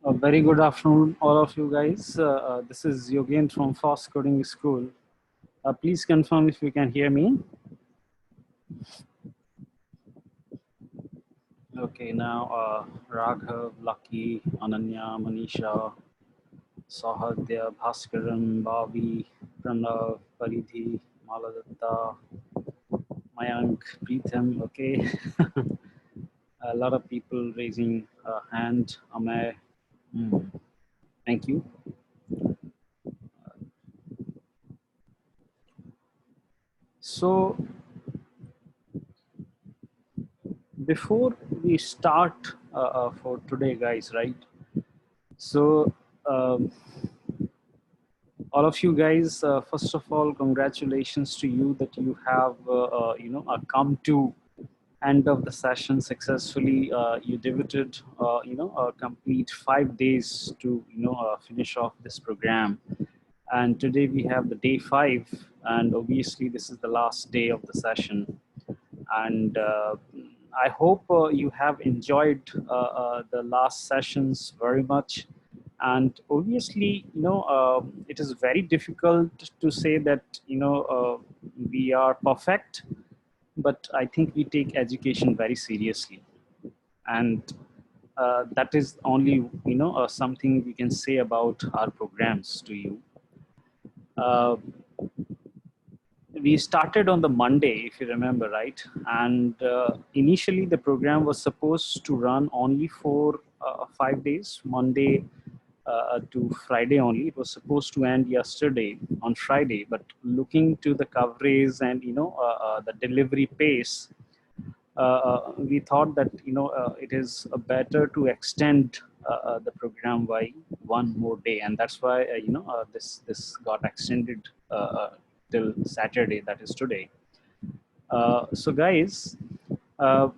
A very good afternoon, all of you guys. This is Yogen from Fast Coding School. Please confirm if you can hear me. Okay, now Raghav, Lucky, Ananya, Manisha, Sahadya, Bhaskaran, Bhavi, Pranav, Paridhi, Maladatta, Mayank, Preetham. Okay, a lot of people raising a hand. Amay, thank you. So before we start for today, guys, right? So um, all of you guys, first of all, congratulations to you that you have come to end of the session successfully. You devoted a complete 5 days to finish off this program, and today we have the day 5, and obviously this is the last day of the session. And I hope you have enjoyed the last sessions very much. And obviously, it is very difficult to say that we are perfect, but I think we take education very seriously, and that is only something we can say about our programs to you. Uh, we started on the Monday, if you remember, right? And initially, the program was supposed to run only for 5 days, Monday to Friday only. It was supposed to end yesterday on Friday, but looking to the coverage and the delivery pace, we thought that it is better to extend the program by one more day, and that's why this got extended till Saturday, that is today. So guys, uh,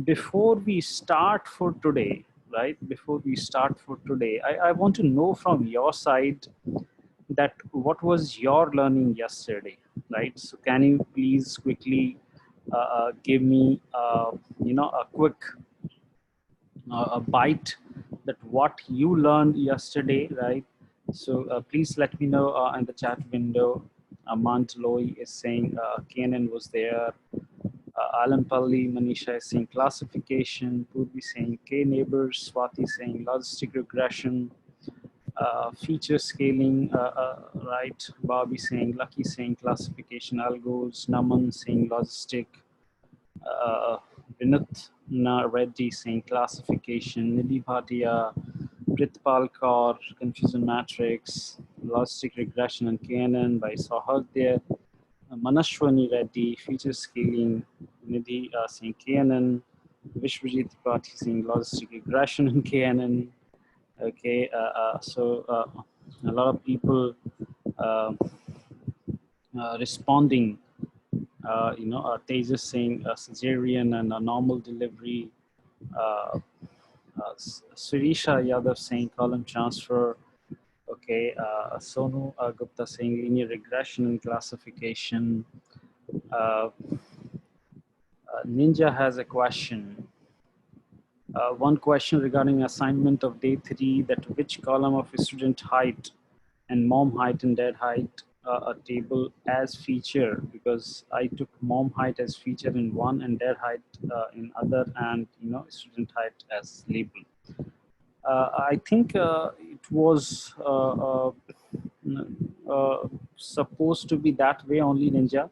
before we start for today, right? Before we start for today, I want to know from your side that what was your learning yesterday, right? So can you please quickly give me a quick a bite that what you learned yesterday, right? So please let me know in the chat window. Amant Loy is saying Kanan was there. Alampalli Manisha is saying classification. Purvi saying K neighbors. Swati saying logistic regression. Feature scaling, right? Bobby saying, Lucky saying classification algos, Naman saying logistic, Vinith Reddy saying classification, Nidhi Bhatia, Pritpal Kaur, confusion matrix, logistic regression and KNN by Sahagdya, Manashwani Reddy, feature scaling, Nidhi saying KNN, Vishwajit Tripathi saying logistic regression and KNN. Okay, a lot of people uh, responding. Tejas saying cesarean and a normal delivery. Surisha Yadav saying column transfer. Okay, Sonu Gupta saying linear regression and classification. Ninja has a question. One question regarding assignment of day 3, that which column of student height and mom height and dad height a table as feature, because I took mom height as feature in one and dad height in other, and student height as label. I think it was supposed to be that way only, Ninja.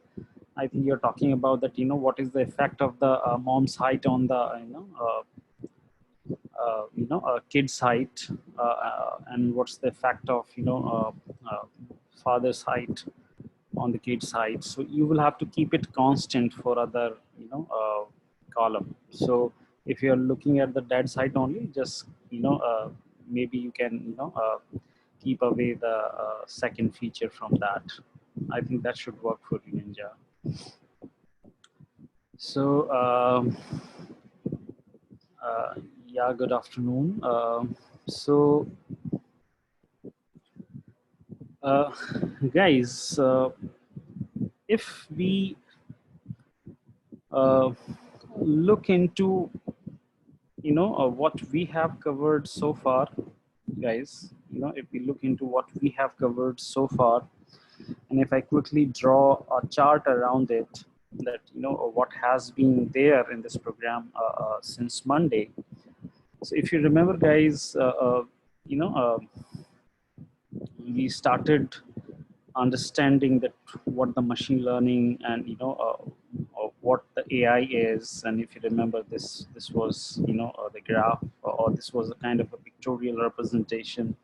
I think you're talking about that, what is the effect of the mom's height on the, kid's height, and what's the effect of, father's height on the kid's height. So you will have to keep it constant for other, column. So if you're looking at the dad's height only, just, maybe you can, keep away the second feature from that. I think that should work for you, Ninja. So, yeah, good afternoon. So, guys, if we look into, what we have covered so far, guys, if we look into what we have covered so far, and if I quickly draw a chart around it, that what has been there in this program since Monday. So if you remember, guys, you know, we started understanding that what the machine learning and what the AI is. And if you remember, this was the graph, or this was a kind of a pictorial representation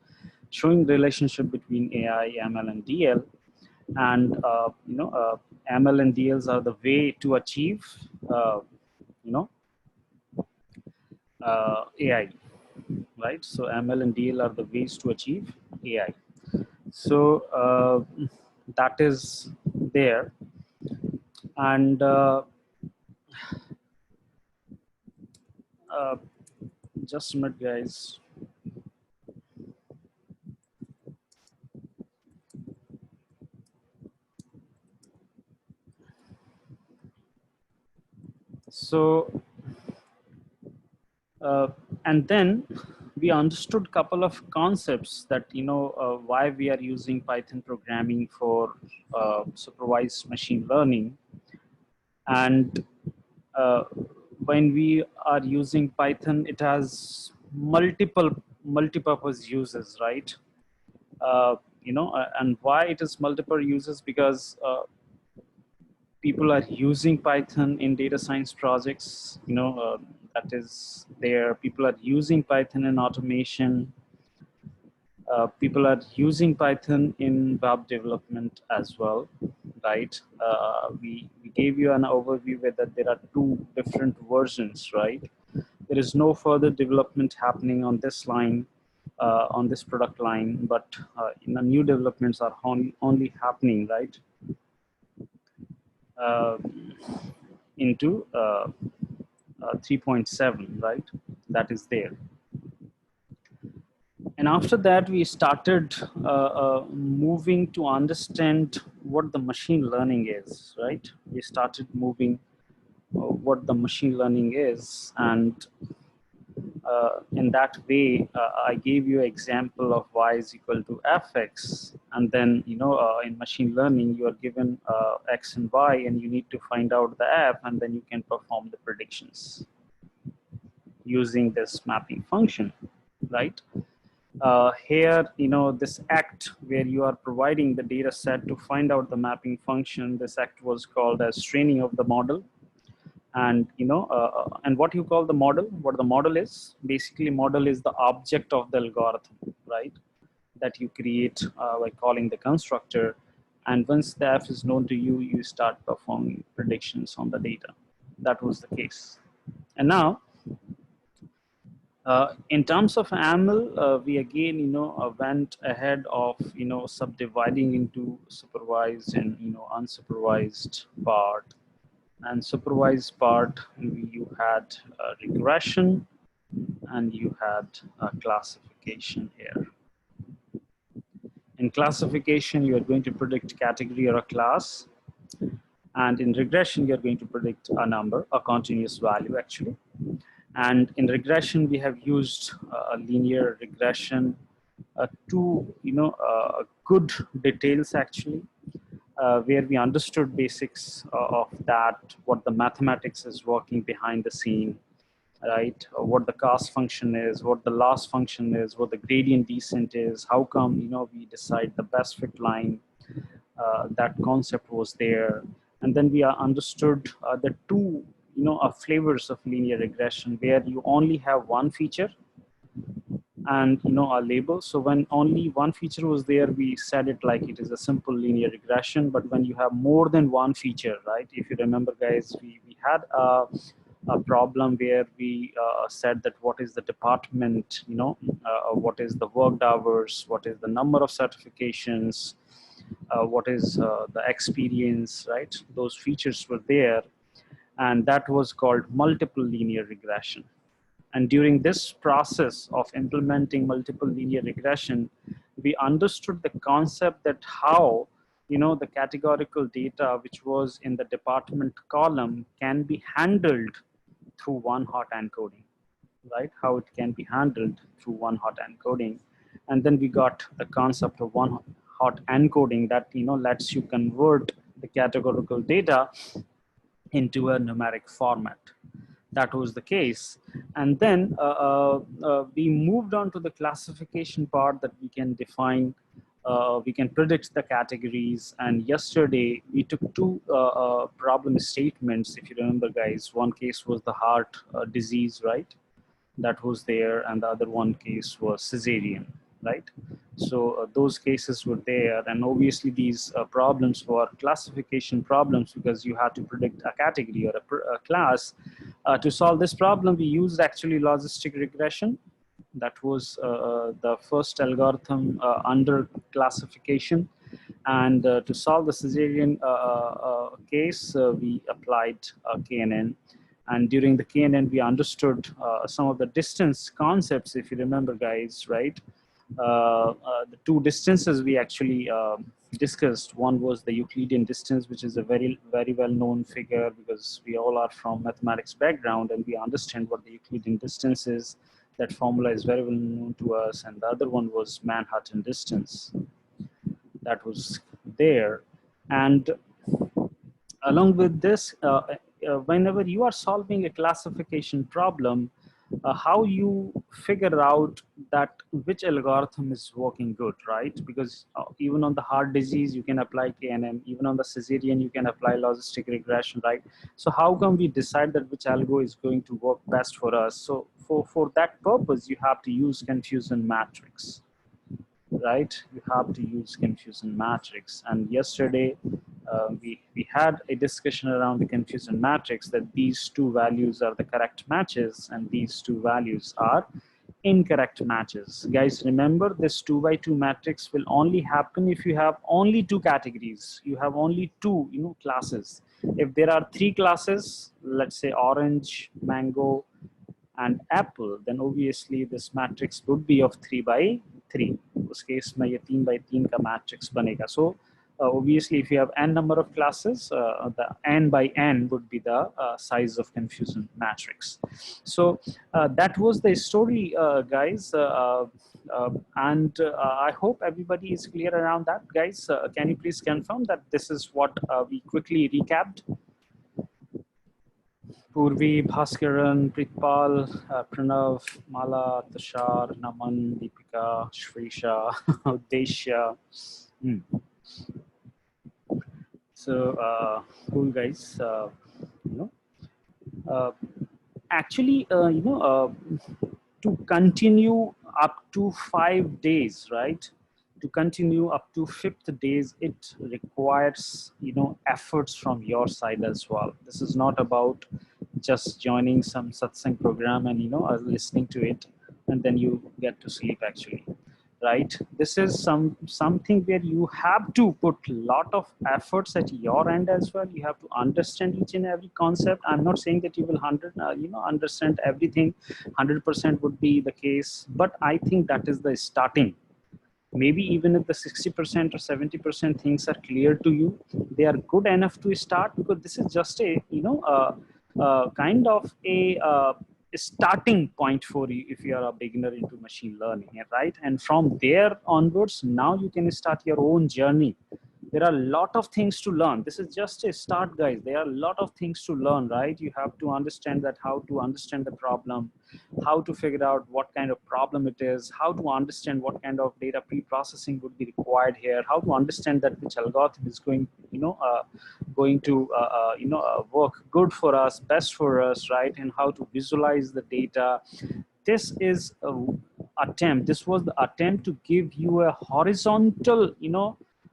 showing the relationship between AI, ML, and DL. And ML and DLs are the way to achieve you know AI, right? So ML and DL are the ways to achieve AI. So that is there. And uh, just a minute, guys. So and then we understood a couple of concepts that why we are using Python programming for supervised machine learning. And uh, when we are using Python, it has multiple multi-purpose uses, right? And why it is multiple uses? Because people are using Python in data science projects. That is there. People are using Python in automation. People are using Python in web development as well, right? We gave you an overview where that there are two different versions, right? There is no further development happening on this line, on this product line, but the new developments are only happening, right? Uh, into 3.7, right? That is there. And after that, we started moving to understand what the machine learning is, right? We started moving what the machine learning is. And in that way, I gave you an example of y is equal to fx. And then, in machine learning, you are given x and y, and you need to find out the f, and then you can perform the predictions using this mapping function, right? Here, this act where you are providing the data set to find out the mapping function, this act was called as training of the model. And, and what you call the model, what the model is, basically model is the object of the algorithm, right? That you create by calling the constructor. And once the f is known to you, you start performing predictions on the data. That was the case. And now, in terms of ML, we again, went ahead of, subdividing into supervised and, unsupervised part. And supervised part, you had regression, and you had classification here. In classification, you are going to predict category or a class. And in regression, you're going to predict a number, a continuous value, actually. And in regression, we have used linear regression to, good details, actually, where we understood basics of that, what the mathematics is working behind the scene, right? What the cost function is, what the loss function is, what the gradient descent is, how come, we decide the best fit line. That concept was there. And then we understood the two flavors of linear regression, where you only have one feature and a label. So when only one feature was there, we said it like it is a simple linear regression. But when you have more than one feature, right? If you remember, guys, we had a problem where we said that what is the department, what is the worked hours, what is the number of certifications, what is the experience, right? Those features were there, and that was called multiple linear regression. And during this process of implementing multiple linear regression, we understood the concept that how the categorical data which was in the department column can be handled through one hot encoding, right? How it can be handled through one hot encoding. And then we got the concept of one hot encoding that lets you convert the categorical data into a numeric format. That was the case. And then we moved on to the classification part, that we can define, we can predict the categories. And yesterday we took two problem statements, if you remember guys. One case was the heart disease, right? That was there, and the other one case was cesarean, right? So those cases were there, and obviously these problems were classification problems, because you had to predict a category or a class. To solve this problem, we used actually logistic regression. That was the first algorithm under classification. And to solve the Caesarean case, we applied KNN. And during the KNN, we understood some of the distance concepts, if you remember, guys, right? The two distances we actually discussed. One was the Euclidean distance, which is a very, very well-known figure, because we all are from mathematics background and we understand what the Euclidean distance is. That formula is very well known to us. And the other one was Manhattan distance. That was there. And along with this, whenever you are solving a classification problem, how you figure out that which algorithm is working good, right? Because even on the heart disease, you can apply KNN. Even on the cesarean, you can apply logistic regression, right? So how can we decide that which algo is going to work best for us? So for that purpose, you have to use confusion matrix, right? You have to use confusion matrix. And yesterday, we had a discussion around the confusion matrix, that these two values are the correct matches and these two values are incorrect matches. Guys, remember, this 2 by 2 matrix will only happen if you have only two categories. You have only two classes. If there are three classes, let's say orange, mango, and apple, then obviously this matrix would be of 3 by 3. उस case में ये 3 by 3 का matrix बनेगा. So obviously, if you have n number of classes, the n by n would be the size of confusion matrix. So that was the story, guys. And I hope everybody is clear around that, guys. Can you please confirm that this is what we quickly recapped? Purvi, Bhaskaran, Pritpal, Pranav, Mala, Tashar, Naman, Deepika, Shrisha, Desha. So cool, guys. Actually, to continue up to 5 days, right? To continue up to 5th days, it requires efforts from your side as well. This is not about just joining some satsang program and listening to it and then you get to sleep, actually, right? This is something where you have to put a lot of efforts at your end as well. You have to understand each and every concept. I'm not saying that you will understand everything 100% would be the case, but I think that is the starting. Maybe even if the 60% or 70% things are clear to you, they are good enough to start, because this is just a kind of a starting point for you if you are a beginner into machine learning, right? And from there onwards, now you can start your own journey. There are a lot of things to learn. This is just a start, guys. There are a lot of things to learn, right? You have to understand that how to understand the problem, how to figure out what kind of problem it is, how to understand what kind of data pre-processing would be required here, how to understand that which algorithm is going to work good for us, best for us, right? And how to visualize the data. This is this was the attempt to give you a horizontal,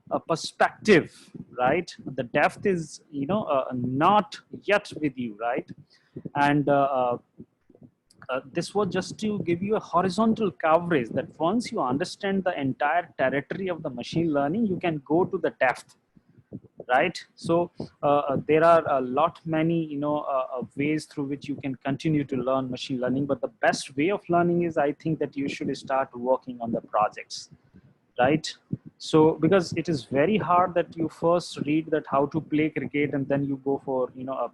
a perspective, right? The depth is, not yet with you, right? And this was just to give you a horizontal coverage, that once you understand the entire territory of the machine learning, you can go to the depth, right? So there are a lot many ways through which you can continue to learn machine learning, but the best way of learning is, I think, that you should start working on the projects, right? So because it is very hard that you first read that how to play cricket and then you go for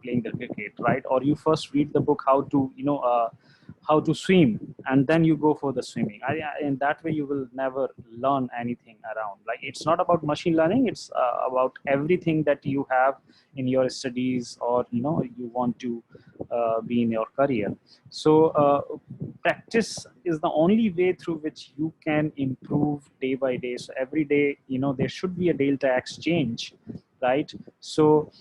playing the cricket, right? Or you first read the book how to how to swim, and then you go for the swimming. In that way you will never learn anything around. Like, it's not about machine learning, it's about everything that you have in your studies, or you want to be in your career. So practice is the only way through which you can improve day by day. So every day, there should be a delta exchange, right? So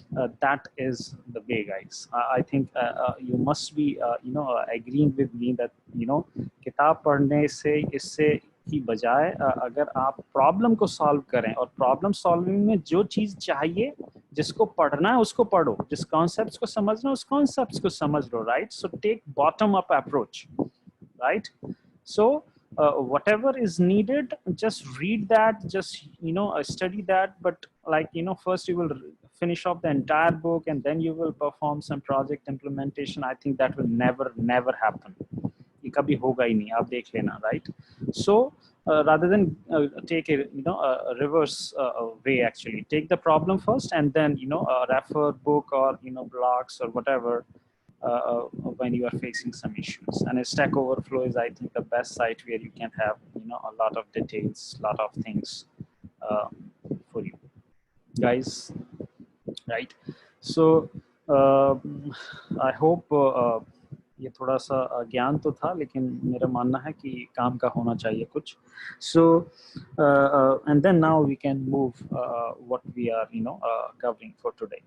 that is the way, guys. I think you must be agreeing with me that किताब पढ़ने से इससे की बजाय अगर आप problem को solve करें, और प्रॉब्लम सॉल्विंग में जो चीज चाहिए, जिसको पढ़ना है उसको पढ़ो, जिस कॉन्सेप्ट्स को समझना है उस कॉन्सेप्ट्स को समझ लो, right? So take bottom up approach, right? So whatever is needed, just read that, just study that, but like first you will finish off the entire book and then you will perform some project implementation. I think that will never happen. ये कभी होगा ही नहीं, आप देख लेना, right? So rather than take a reverse way, actually take the problem first and then refer book or blogs or whatever when you are facing some issues. And a Stack Overflow is, I think, the best site where you can have a lot of details, lot of things for you guys, right? So I hope ये थोड़ा सा ज्ञान तो था, लेकिन मेरा मानना है कि काम का होना चाहिए कुछ. So and then now we can move what we are covering for today.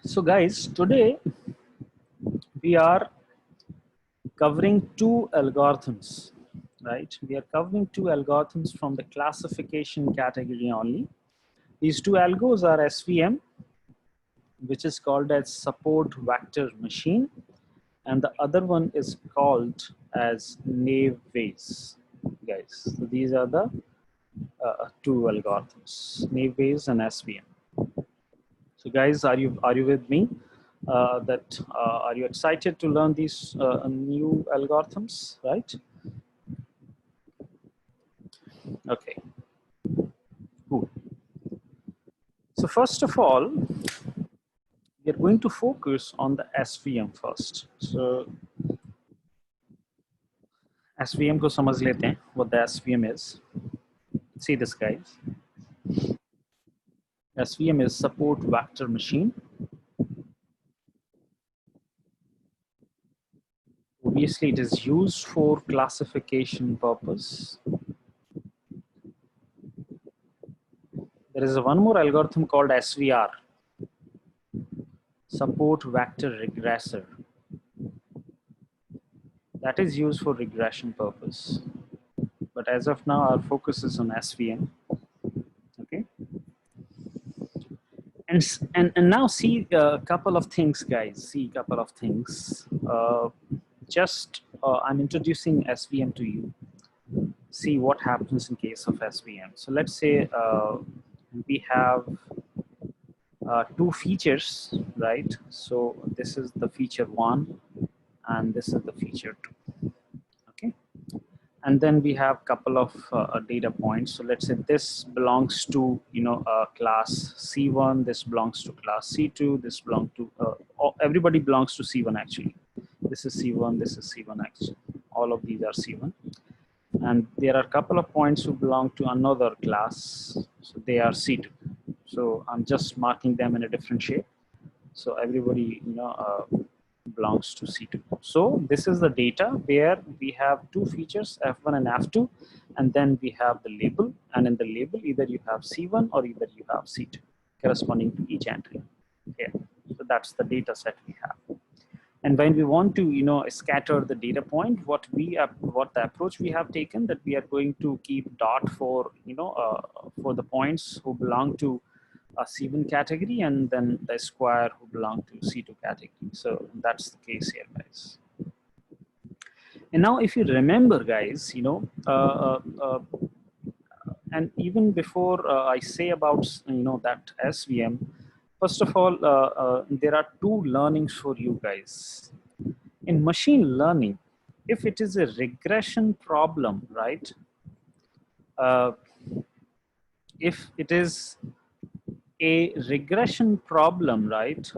So guys, today we are covering two algorithms, right? We are covering two algorithms from the classification category only. These two algos are SVM, which is called as support vector machine, and the other one is called as Nave Bayes, guys. So these are the two algorithms, Nave Bayes and SVM. So guys, are you with me? Are you excited to learn these new algorithms, right? Okay, cool. So first of all, we are going to focus on the SVM first. So SVM को समझ लेते हैं, what the SVM is. See this, guys. SVM is support vector machine. Obviously, it is used for classification purpose. There is one more algorithm called SVR, support vector regressor. That is used for regression purpose. But as of now, our focus is on SVM. Okay. And now see a couple of things, guys. See a couple of things. I'm introducing SVM to you. See what happens in case of SVM. So let's say we have two features, right? So this is the feature 1 and this is the feature 2. Okay. And then we have a couple of data points. So let's say this belongs to class C1, this belongs to class C2, this belongs to everybody belongs to C1 actually. This is C1, this is C1 actually. All of these are C1. And there are a couple of points who belong to another class, so they are C2. So I'm just marking them in a different shape. So everybody belongs to C2. So this is the data where we have two features, F1 and F2, and then we have the label, and in the label either you have C1 or either you have C2 corresponding to each entry here. So that's the data set we have. And when we want to scatter the data point, what the approach we have taken, that we are going to keep dot for for the points who belong to a C1 category, and then the square who belong to C2 category. So that's the case here, guys. And now if you remember, guys, and even before I say about that SVM, first of all, there are two learnings for you guys. In machine learning, if it is a regression problem, right? If it is a regression problem, right,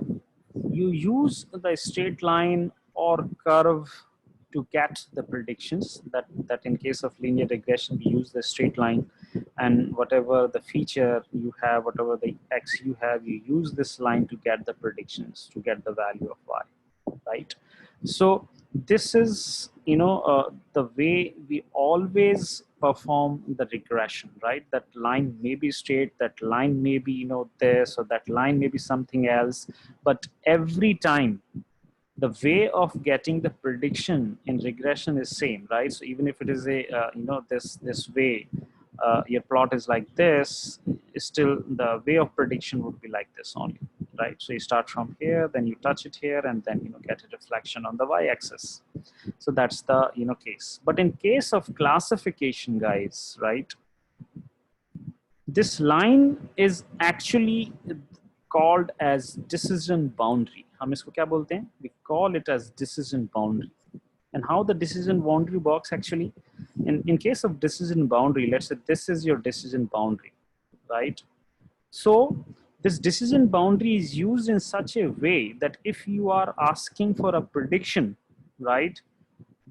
you use the straight line or curve to get the predictions. That in case of linear regression, we use the straight line, and whatever the feature you have, whatever the x you have, you use this line to get the predictions, to get the value of y, right? So this is, the way we always perform the regression, right? That line may be straight, that line may be, this, or that line may be something else, but every time the way of getting the prediction in regression is same, right? So even if it is a, this way, your plot is like this, still the way of prediction would be like this only, right? So you start from here, then you touch it here, and then, get a reflection on the y-axis. So that's the, case. But in case of classification, guys, right, this line is actually called as decision boundary. हम इसको क्या बोलते हैं? We call it as decision boundary. And how the decision boundary works actually? In case of decision boundary, let's say this is your decision boundary, right? So this decision boundary is used in such a way that if you are asking for a prediction, right,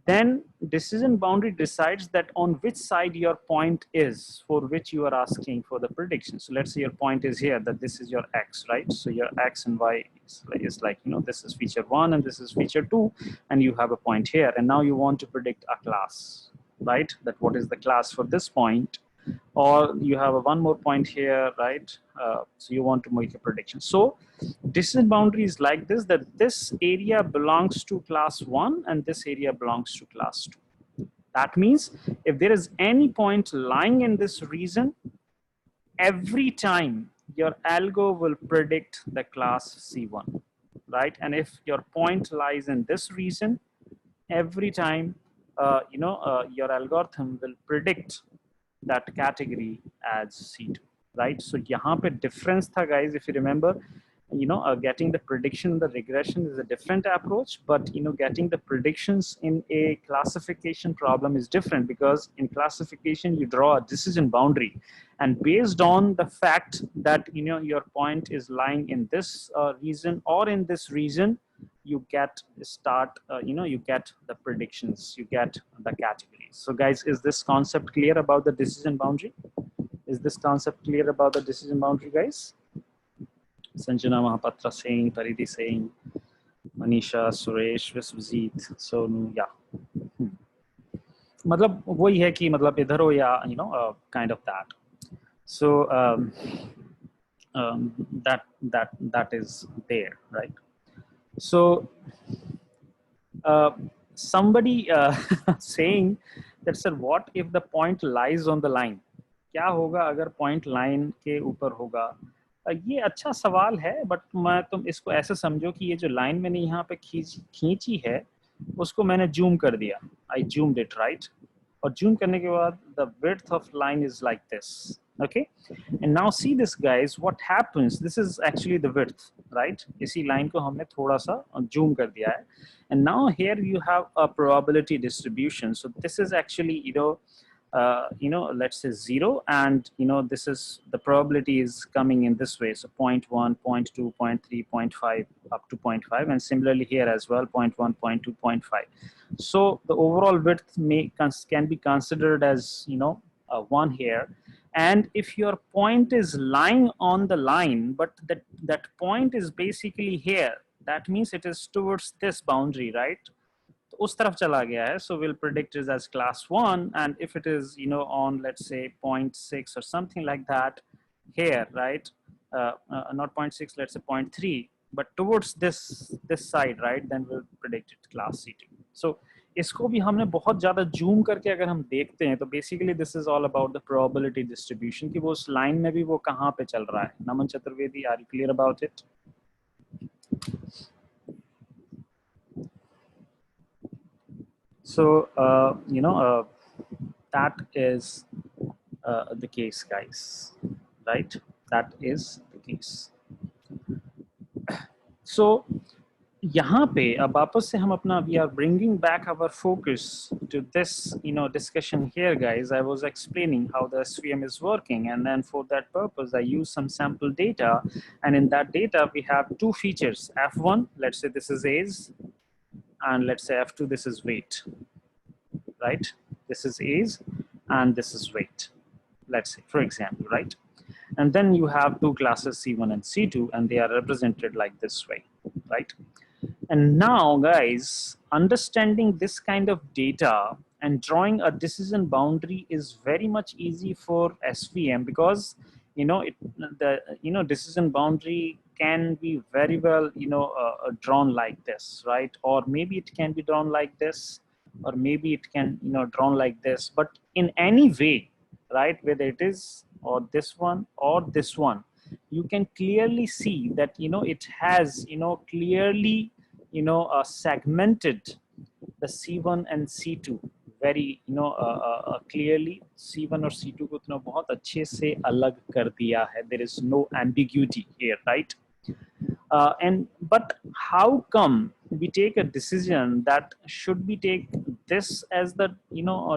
then decision boundary decides that on which side your point is for which you are asking for the prediction. So let's say your point is here, that this is your x, right? So your x and y is like, this is feature 1 and this is feature 2, and you have a point here, and now you want to predict a class, right? That what is the class for this point, or you have a one more point here, right? So you want to make a prediction. So decision boundary is like this, that this area belongs to class 1 and this area belongs to class 2. That means if there is any point lying in this region, every time your algo will predict the class C1, right? And if your point lies in this region, every time your algorithm will predict that category as C2, right? So यहाँ पे difference था, guys, if you remember, getting the prediction in the regression is a different approach, but getting the predictions in a classification problem is different, because in classification you draw a decision boundary, and based on the fact that your point is lying in this region or in this region, you get you get the predictions, you get the categories. So guys, is this concept clear about the decision boundary? Is this concept clear about the decision boundary, guys? Sanjana Mahapatra saying, Paridi saying, Manisha, Suresh, Viswajit, Sonu, yeah. मतलब वही है कि मतलब इधर हो या kind of that. So that is there, right? So somebody saying that, sir, what if the point lies on the line? क्या होगा अगर point line के ऊपर होगा? ये अच्छा सवाल है, बट तुम इसको ऐसे समझो कि ये जो लाइन मैंने यहाँ पे खींची है, उसको मैंने जूम कर दिया. I zoomed it, right? और जूम करने के बाद the width of line is like this. Okay, and now see this, guys, what happens. This is actually the width, right? इसी line को हमने थोड़ा सा zoom कर दिया है, and now here you have a probability distribution. So this is actually let's say 0, and this is the probability is coming in this way. So 0.1, 0.2, 0.3, 0.5 up to 0.5, and similarly here as well, 0.1, 0.2, 0.5. So the overall width can be considered as 1 here. And if your point is lying on the line, but that point is basically here, that means it is towards this boundary, right? तो उस तरफ चला गया है, so we'll predict it as class 1. And if it is on, let's say 0.6 or something like that here, right? Not 0.6, let's say 0.3, but towards this side, right? Then we'll predict it class C2. So इसको भी हमने बहुत ज़्यादा zoom करके अगर हम देखते हैं, तो basically this is all about the probability distribution, कि वो उस लाइन में भी वो कहाँ पे चल रहा है. Naman Chaturvedi, are you clear about it? So that is the case, guys, right? That is the case. So यहाँ पे अब वापस से हम अपना we are bringing back our focus to this discussion here, guys. I was explaining how the SVM is working, and then for that purpose I use some sample data, and in that data we have two features. F1, let's say this is age, and let's say F2, this is weight, right? This is age and this is weight, let's say, for example, right? And then you have two classes C1 and C2, and they are represented like this way, right? And now, guys, understanding this kind of data and drawing a decision boundary is very much easy for SVM, because the decision boundary can be very well drawn like this, right? Or maybe it can be drawn like this, or maybe it can drawn like this. But in any way, right, whether it is or this one, you can clearly see that it has clearly segmented the C1 and C2 very clearly. C1 और C2 को इतना बहुत अच्छे से अलग कर दिया है. There is no ambiguity here, right? And but how come we take a decision that should we take this as the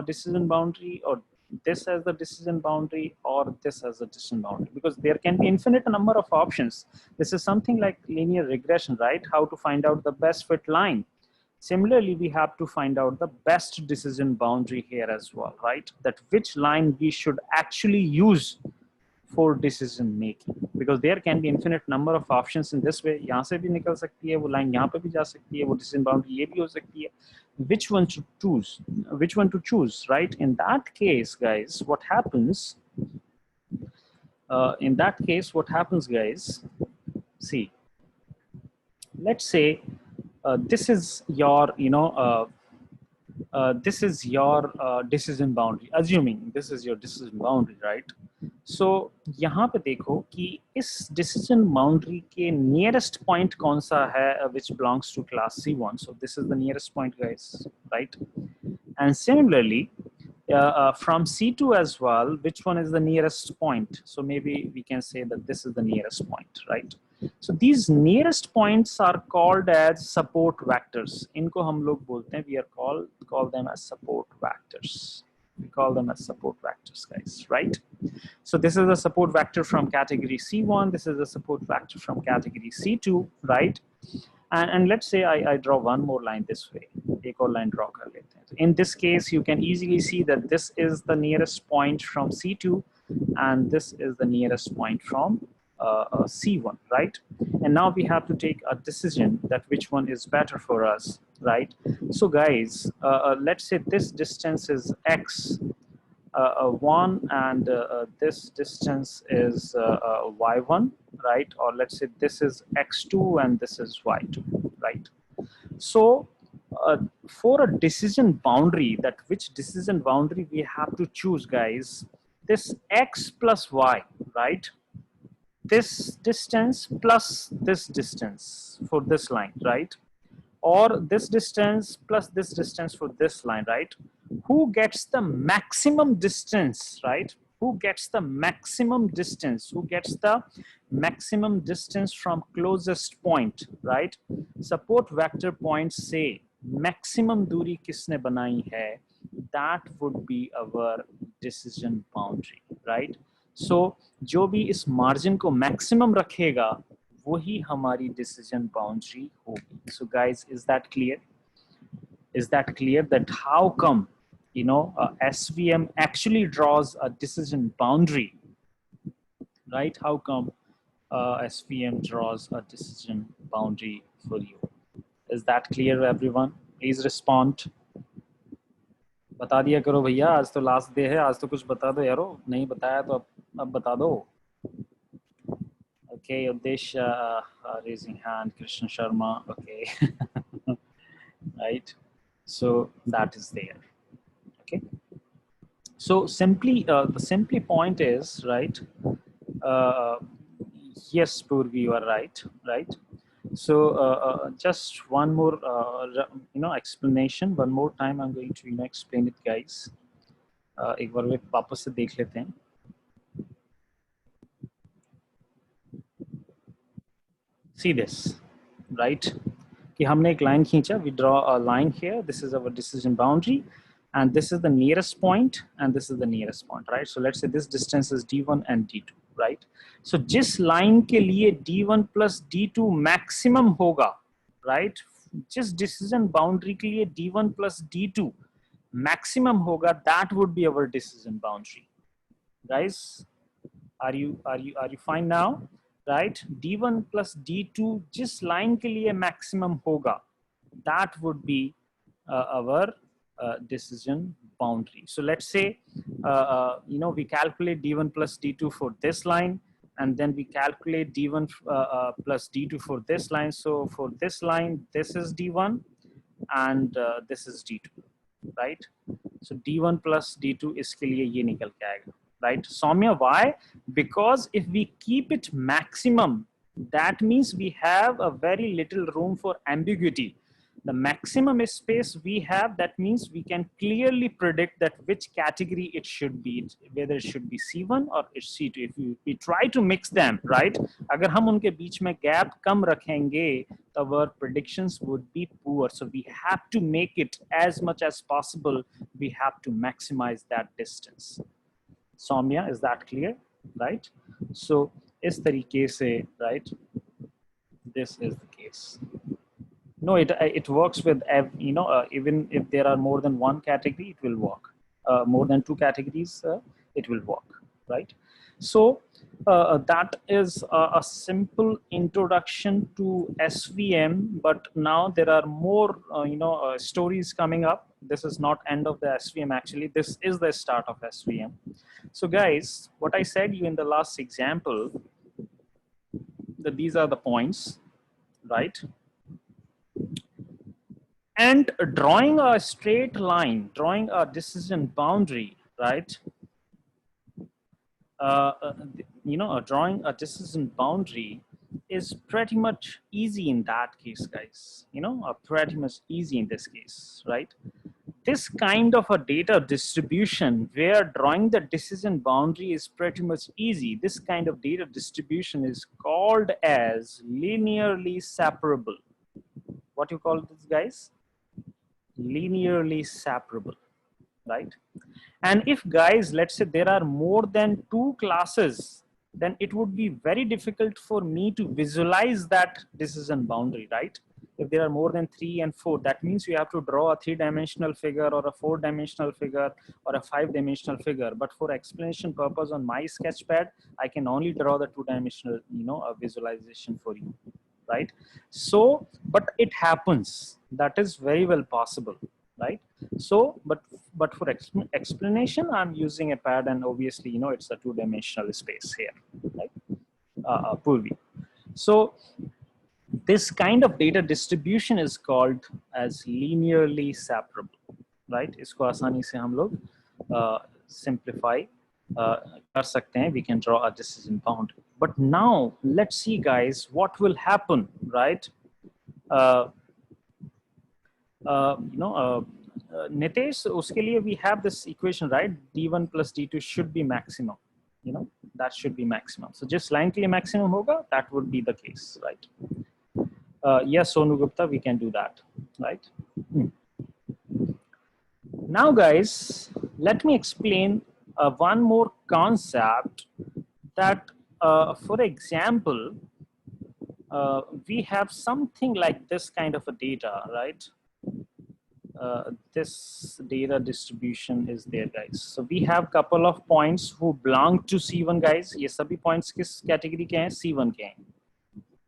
decision boundary, or this as the decision boundary, or this as the decision boundary? Because there can be infinite number of options. This is something like linear regression, right? How to find out the best fit line. Similarly, we have to find out the best decision boundary here as well, right? That which line we should actually use for decision making, because there can be infinite number of options in this way. यहाँ से भी निकल सकती है वो line, यहाँ पे भी जा सकती है वो decision boundary, ये भी हो सकती है. Which one to choose? Which one to choose, right? In that case, guys, what happens? Guys, see, let's say this is your decision boundary, assuming this is your decision boundary, right? So यहाँ पे देखो कि इस decision boundary के nearest point कौन सा है, which belongs to class C1. So this is the nearest point, guys, right? And similarly, from C2 as well, which one is the nearest point? So maybe we can say that this is the nearest point, right? So these nearest points are called as support vectors. इनको हम लोग बोलते हैं, we are call them as support vectors. We call them as support vectors, guys, right? So this is a support vector from category C1. This is a support vector from category C2, right? And let's say I draw one more line this way. एक और line draw कर लेते हैं. In this case, you can easily see that this is the nearest point from C2, and this is the nearest point from C1, right? And now we have to take a decision that which one is better for us, right? So guys, let's say this distance is X, 1, and this distance is y1, right? Or let's say this is x2 and this is y2, right? So for a decision boundary, that which decision boundary we have to choose, guys, this x plus y, right? This distance plus this distance for this line, right? Or this distance plus this distance for this line, right? Who gets the maximum distance, right? Who gets the maximum distance? Who gets the maximum distance from closest point, right? Support vector points say maximum दूरी किसने बनाई है? That would be our decision boundary, right? So जो भी इस margin को maximum रखेगा, वही हमारी decision boundary होगी. So guys, is that clear? Is that clear that how come SVM actually draws a decision boundary, right? How come SVM draws a decision boundary for you? Is that clear, everyone? Please respond. बता दिया करो भैया, आज तो last day है, आज तो कुछ बता दो यारो. नहीं बताया तो अब बता दो. Okay, Udesh raising hand, Krishna Sharma, okay. Right, so that is there. Okay, so simply the simply point is, right, yes, Purvi, you are right, right? So just one more explanation, one more time I'm going to explain it, guys. एक बार वे वापस से देख लेते हैं. See this, right? कि हमने एक line खींचा, we draw a line here, this is our decision boundary, and this is the nearest point, and this is the nearest point, right? So let's say this distance is d1 and d2, right? So जिस line के लिए d1 plus d2 maximum होगा, right? जिस decision boundary के लिए d1 plus d2 maximum होगा, that would be our decision boundary. Guys, are you fine now? Right? d1 plus d2 जिस line के लिए maximum होगा, that would be our decision boundary. So let's say we calculate d1 plus d2 for this line, and then we calculate d1 plus d2 for this line. So for this line, this is d1 and this is d2, right? So d1 plus d2 इसके लिए ये निकल के आएगा, right? Soumya, why? Because if we keep it maximum, that means we have a very little room for ambiguity. The maximum space we have, that means we can clearly predict that which category it should be, whether it should be C1 or it's C2. If we try to mix them, right? अगर हम उनके बीच में gap कम रखेंगे, our predictions would be poor. So we have to make it as much as possible. We have to maximize that distance. Soumya, is that clear? Right? So इस तरीके से, right? This is the case. No, it works with even if there are more than one category, it will work. More than two categories, it will work, right? So that is a simple introduction to SVM. But now there are more stories coming up. This is not end of the SVM actually. This is the start of SVM. So guys, what I said you in the last example, that these are the points, right? And drawing a straight line, drawing a decision boundary, right? Drawing a decision boundary is pretty much easy in that case, guys. Pretty much easy in this case, right? This kind of a data distribution where drawing the decision boundary is pretty much easy. This kind of data distribution is called as linearly separable. What you call this, guys? Linearly separable, right? And if, guys, let's say there are more than two classes, then it would be very difficult for me to visualize that decision boundary, right? If there are more than 3 and 4, that means you have to draw a 3-dimensional figure or a 4-dimensional figure or a 5-dimensional figure. But for explanation purpose on my sketchpad, I can only draw the 2-dimensional, visualization for you, right? So, but it happens. That is very well possible, right? So, but for explanation, I'm using a pad, and obviously, it's a 2-dimensional space here, right? Purvi. So, this kind of data distribution is called as linearly separable, right? इसको आसानी से हम लोग simplify कर सकते हैं. We can draw a decision boundary. But now let's see, guys, what will happen, right? Nitesh, उसके लिए we have this equation, right? D1 plus D2 should be maximum. That should be maximum. So just line के लिए maximum होगा, that would be the case, right? Yes, Sonu Gupta, we can do that, right? Now, guys, let me explain one more concept that, for example, we have something like this kind of a data, right? This data distribution is there, guys. So we have couple of points who belong to C1, guys. ये सभी points किस category के हैं? C1 के हैं.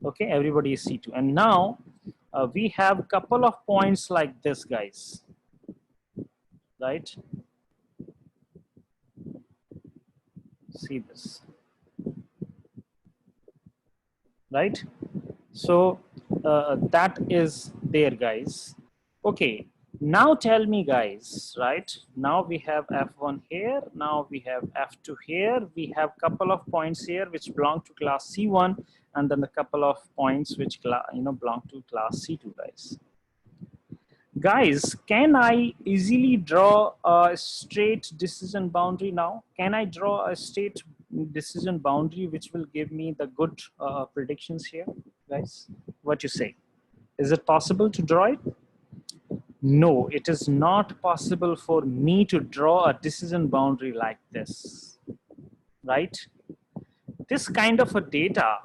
Okay, everybody is C2. And now we have couple of points like this, guys, right? See this, right? So that is there, guys. Okay, now tell me, guys, right? Now we have F1 here, now we have F2 here, we have couple of points here which belong to class C1, and then a couple of points which belong to class C2, guys. Guys, can I easily draw a straight decision boundary now? Can I draw a straight decision boundary which will give me the good predictions here, guys? What you say? Is it possible to draw it? No, it is not possible for me to draw a decision boundary like this, right? This kind of a data,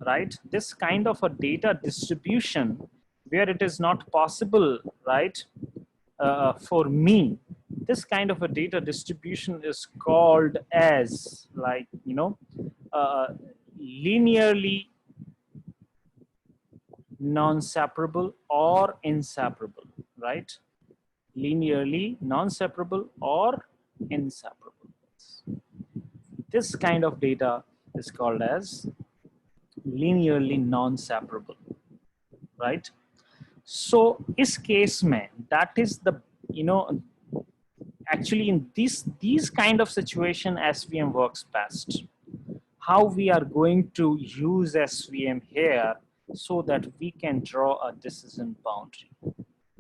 right? This kind of a data distribution where it is not possible, right? For me, this kind of a data distribution is called as like, linearly non-separable or inseparable, right? Linearly non-separable or inseparable. This kind of data is called as linearly non-separable, right? So इस case में, that is the, actually in these kind of situation, SVM works best. How we are going to use SVM here so that we can draw a decision boundary,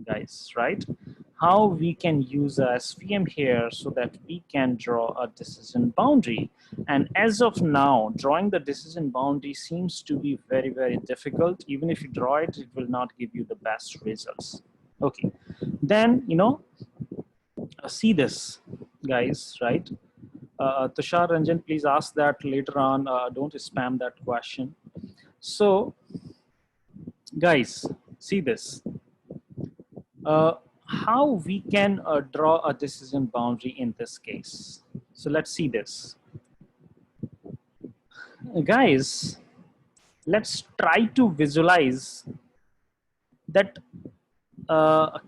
guys, right? How we can use a SVM here so that we can draw a decision boundary. And as of now, drawing the decision boundary seems to be very, very difficult. Even if you draw it, it will not give you the best results. Okay, then, see this, guys, right? Tushar Ranjan, please ask that later on. Don't spam that question. So, guys, see this. How we can draw a decision boundary in this case. So let's see this. Guys, let's try to visualize that.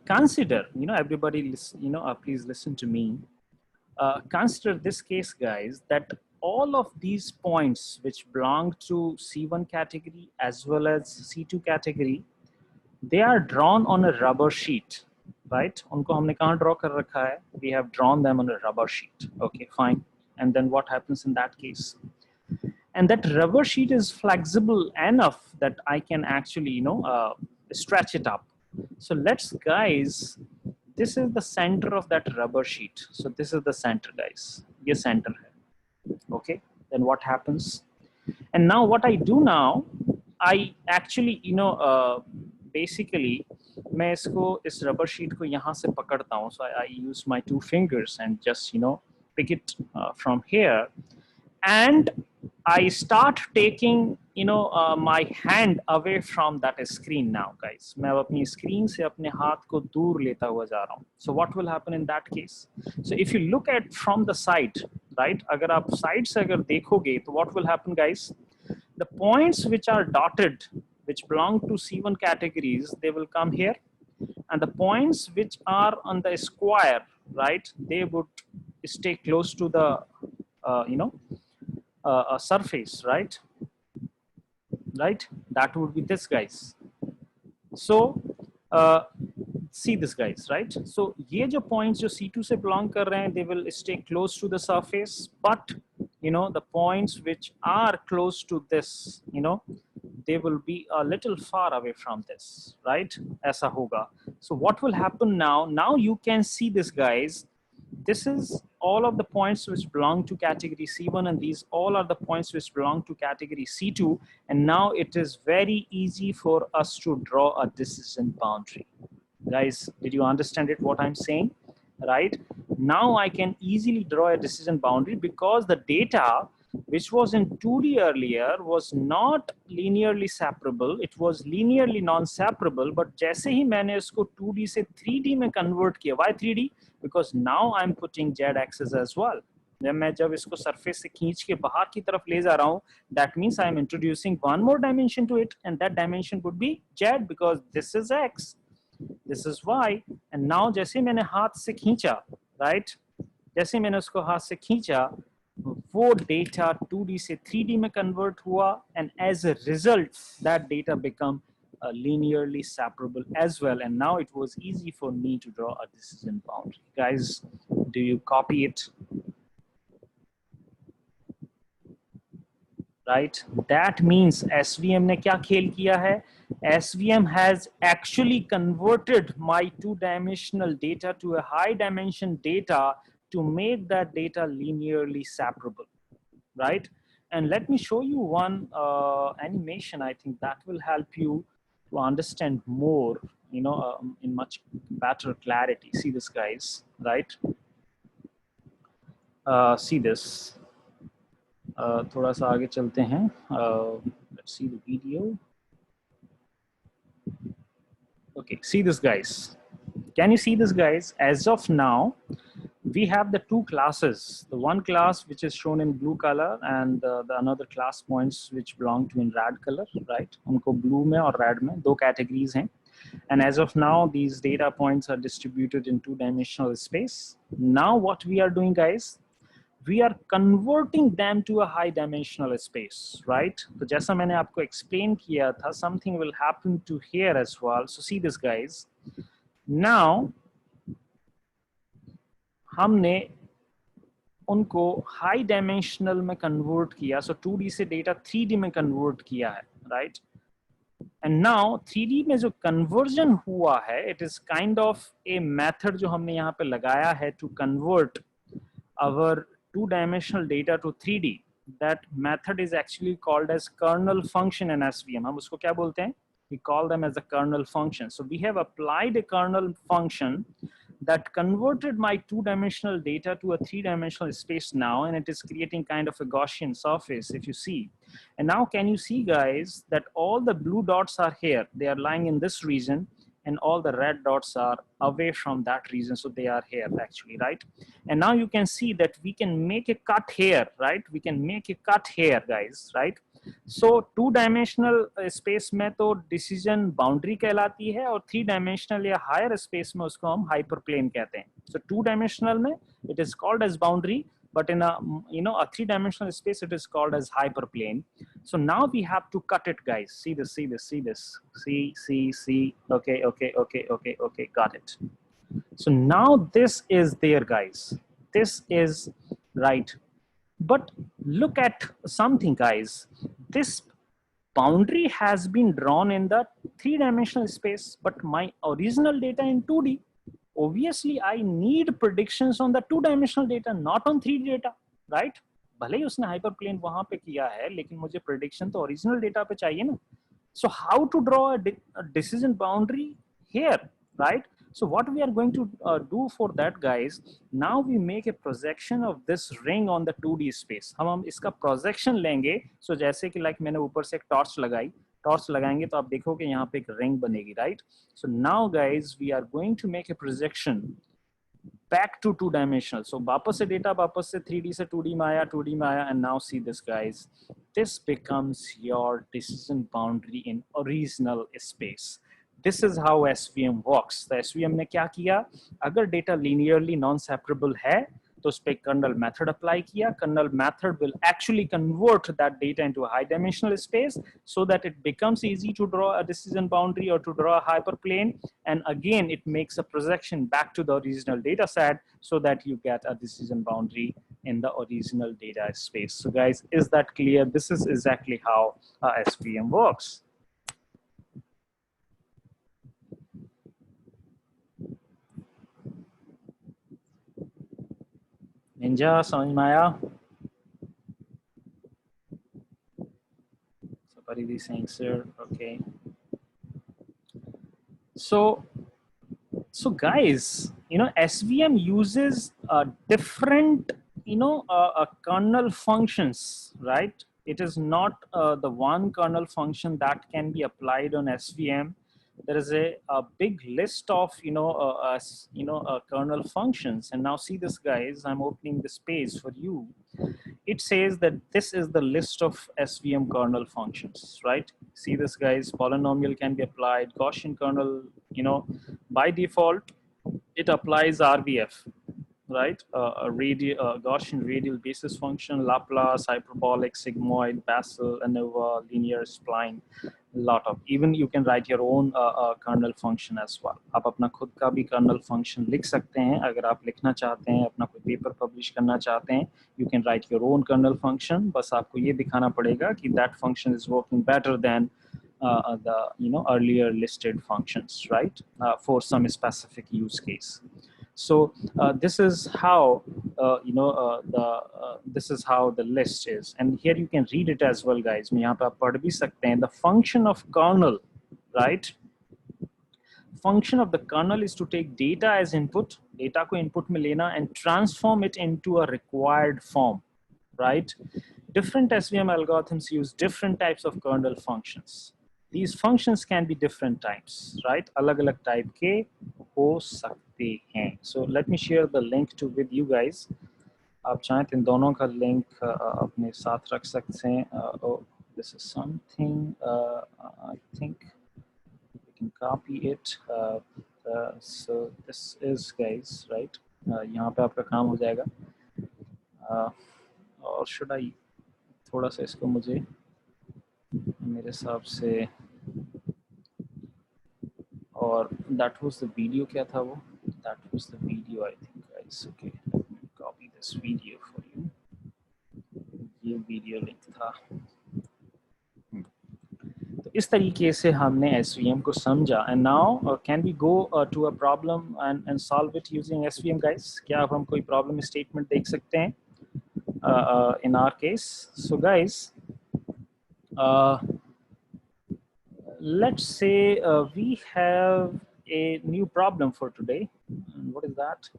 Consider, everybody, listen, please listen to me. Consider this case, guys, that all of these points which belong to C1 category as well as C2 category, they are drawn on a rubber sheet, right? उनको हमने कहाँ draw कर रखा है? We have drawn them on a rubber sheet. Okay, fine. And then what happens in that case? And that rubber sheet is flexible enough that I can actually, stretch it up. So let's, guys, this is the center of that rubber sheet. So this is the center, guys. This center. Okay. Then what happens? And now what I do now, I actually, basically, मैं इसको इस rubber sheet को यहाँ से पकड़ता हूँ. So I use my two fingers and just, pick it from here. And I start taking, my hand away from that screen now, guys. मैं अब अपनी screen से अपने हाथ को दूर लेता हुआ जा रहा हूँ. So what will happen in that case? So if you look at from the side, right? अगर आप side से अगर देखोगे, तो what will happen, guys? The points which are dotted, which belong to C1 categories, they will come here. And the points which are on the square, right? They would stay close to the, a surface, right? Right? That would be this, guys. So, see this, guys, right? So, ये जो points जो C2 से belong कर रहे हैं, they will stay close to the surface, but, the points which are close to this, they will be a little far away from this, right? ऐसा होगा. So, what will happen now? Now you can see this, guys. This is all of the points which belong to category C1, and these all are the points which belong to category C2. And now it is very easy for us to draw a decision boundary. Guys, did you understand it, what I'm saying? Right? Now I can easily draw a decision boundary because the data which was in 2D earlier was not linearly separable. It was linearly non-separable. But जैसे ही मैंने इसको 2D से 3D में convert किया, why 3D? Because now I'm putting z-axis as well. जब इसको surface से खींच के बाहर की तरफ ले जा रहा हूँ, that means I'm introducing one more dimension to it, and that dimension would be z because this is x, this is y. And now जैसे मैंने हाथ से खींचा, right? जैसे मैंने उसको हाथ से खींचा, वो data 2D से 3D में convert हुआ, and as a result, that data become linearly separable as well. And now it was easy for me to draw a decision boundary. Guys, do you copy it? Right? That means SVM ने क्या खेल किया है? SVM has actually converted my two-dimensional data to a high-dimension data to make that data linearly separable, right? And let me show you one animation. I think that will help you to understand more, in much better clarity. See this, guys, right? See this. थोड़ा सा आगे चलते हैं. Let's see the video. Okay, see this, guys. Can you see this, guys? As of now, we have the two classes. The one class which is shown in blue color, and the another class points which belong to in red color, right? उनको blue में और red में दो categories हैं. And as of now, these data points are distributed in two-dimensional space. Now what we are doing, guys, we are converting them to a high dimensional space, right? तो जैसा मैंने आपको explain किया था, something will happen to here as well. So see this, guys. Now हमने उनको high dimensional में convert किया. सो 2D से डेटा 3D में कन्वर्ट किया है, राइट? एंड नाउ 3D में जो कन्वर्जन हुआ है, it is kind of a method जो हमने यहाँ पे लगाया है to convert our 2-dimensional data to 3D. That method is actually called as kernel function in SVM. हम उसको क्या बोलते हैं? We call them as a kernel function. So we have applied a kernel function that converted my 2-dimensional data to a 3-dimensional space now, and it is creating kind of a Gaussian surface, if you see. And now can you see, guys, that all the blue dots are here. They are lying in this region, and all the red dots are away from that region. So they are here actually, right? And now you can see that we can make a cut here, right? We can make a cut here, guys, right? So 2-dimensional space में तो decision boundary कहलाती है, और 3-dimensional या higher space में उसको हम hyperplane कहते हैं. So 2-dimensional में it is called as boundary, but in a a 3-dimensional space it is called as hyperplane. So now we have to cut it, guys. See this, see this, see this. See. Okay, got it. So now this is there, guys. This is right. But look at something, guys. This boundary has been drawn in the 3-dimensional space, but my original data in 2D. Obviously, I need predictions on the 2-dimensional data, not on 3D data, right? भले ही उसने hyperplane वहाँ पे किया है, लेकिन मुझे prediction तो original data पे चाहिए ना. So how to draw a decision boundary here, right? So what we are going to do for that, guys, now we make a projection of this ring on the 2D space. हम इसका projection लेंगे. So जैसे कि like मैंने ऊपर से एक torch लगाई, टॉर्च लगाएंगे तो आप देखोगे यहाँ पे एक रिंग बनेगी, right? So now guys we are going to make a projection back to 2-dimensional. सो वापस से डेटा वापस से 3D से 2D में आया, 2D में आया, and now see this, guys, this becomes your decision boundary in original space. This is how SVM works. तो SVM ने क्या किया? अगर डेटा linearly non-separable है तो उस पे kernel method apply किया. Kernel method will actually convert that data into a high-dimensional space so that it becomes easy to draw a decision boundary or to draw a hyperplane. And again, it makes a projection back to the original data set so that you get a decision boundary in the original data space. So guys, is that clear? This is exactly how SVM works. Ninja, समझ में आया? Somebody is saying, sir, okay. So guys, SVM uses different, kernel functions, right? It is not the one kernel function that can be applied on SVM. There is a big list of kernel functions. And now see this, guys, I'm opening this page for you. It says that this is the list of SVM kernel functions, right? See this, guys, polynomial can be applied, Gaussian kernel, by default it applies RBF, right? A Gaussian radial basis function, Laplace, hyperbolic, sigmoid, Bessel, ANOVA, linear spline, lot of. Even you can write your own kernel function as well. आप अपना खुद का भी kernel function लिख सकते हैं. अगर आप लिखना चाहते हैं, अपना कोई paper publish करना चाहते हैं, you can write your own kernel function. बस आपको ये दिखाना पड़ेगा कि that function is working better than the earlier listed functions, right? For some specific use case. So this is how this is how the list is, and here you can read it as well, guys. मैं यहाँ पे आप पढ़ भी सकते हैं. The function of kernel, right? Function of the kernel is to take data as input, data को input में लेना and transform it into a required form, right? Different SVM algorithms use different types of kernel functions. These functions can be different types, right? अलग-अलग type के हो सकते हैं. So let me share the link to with you guys. आप चाहें तो इन दोनों का link अपने साथ रख सकते हैं. Oh, this is something I think we can copy it. So this is guys, right? यहाँ पे आपका काम हो जाएगा. और should I थोड़ा सा इसको मुझे मेरे हिसाब से और that was the video क्या था वो? That was the video I think guys. Okay, let me copy this video for you. ये video link था. तो इस तरीके से हमने SVM को समझा. And now can we go to a problem and solve it using SVM guys? क्या अब हम कोई problem statement देख सकते हैं? In our case, so guys, let's say we have a new problem for today. And what is that?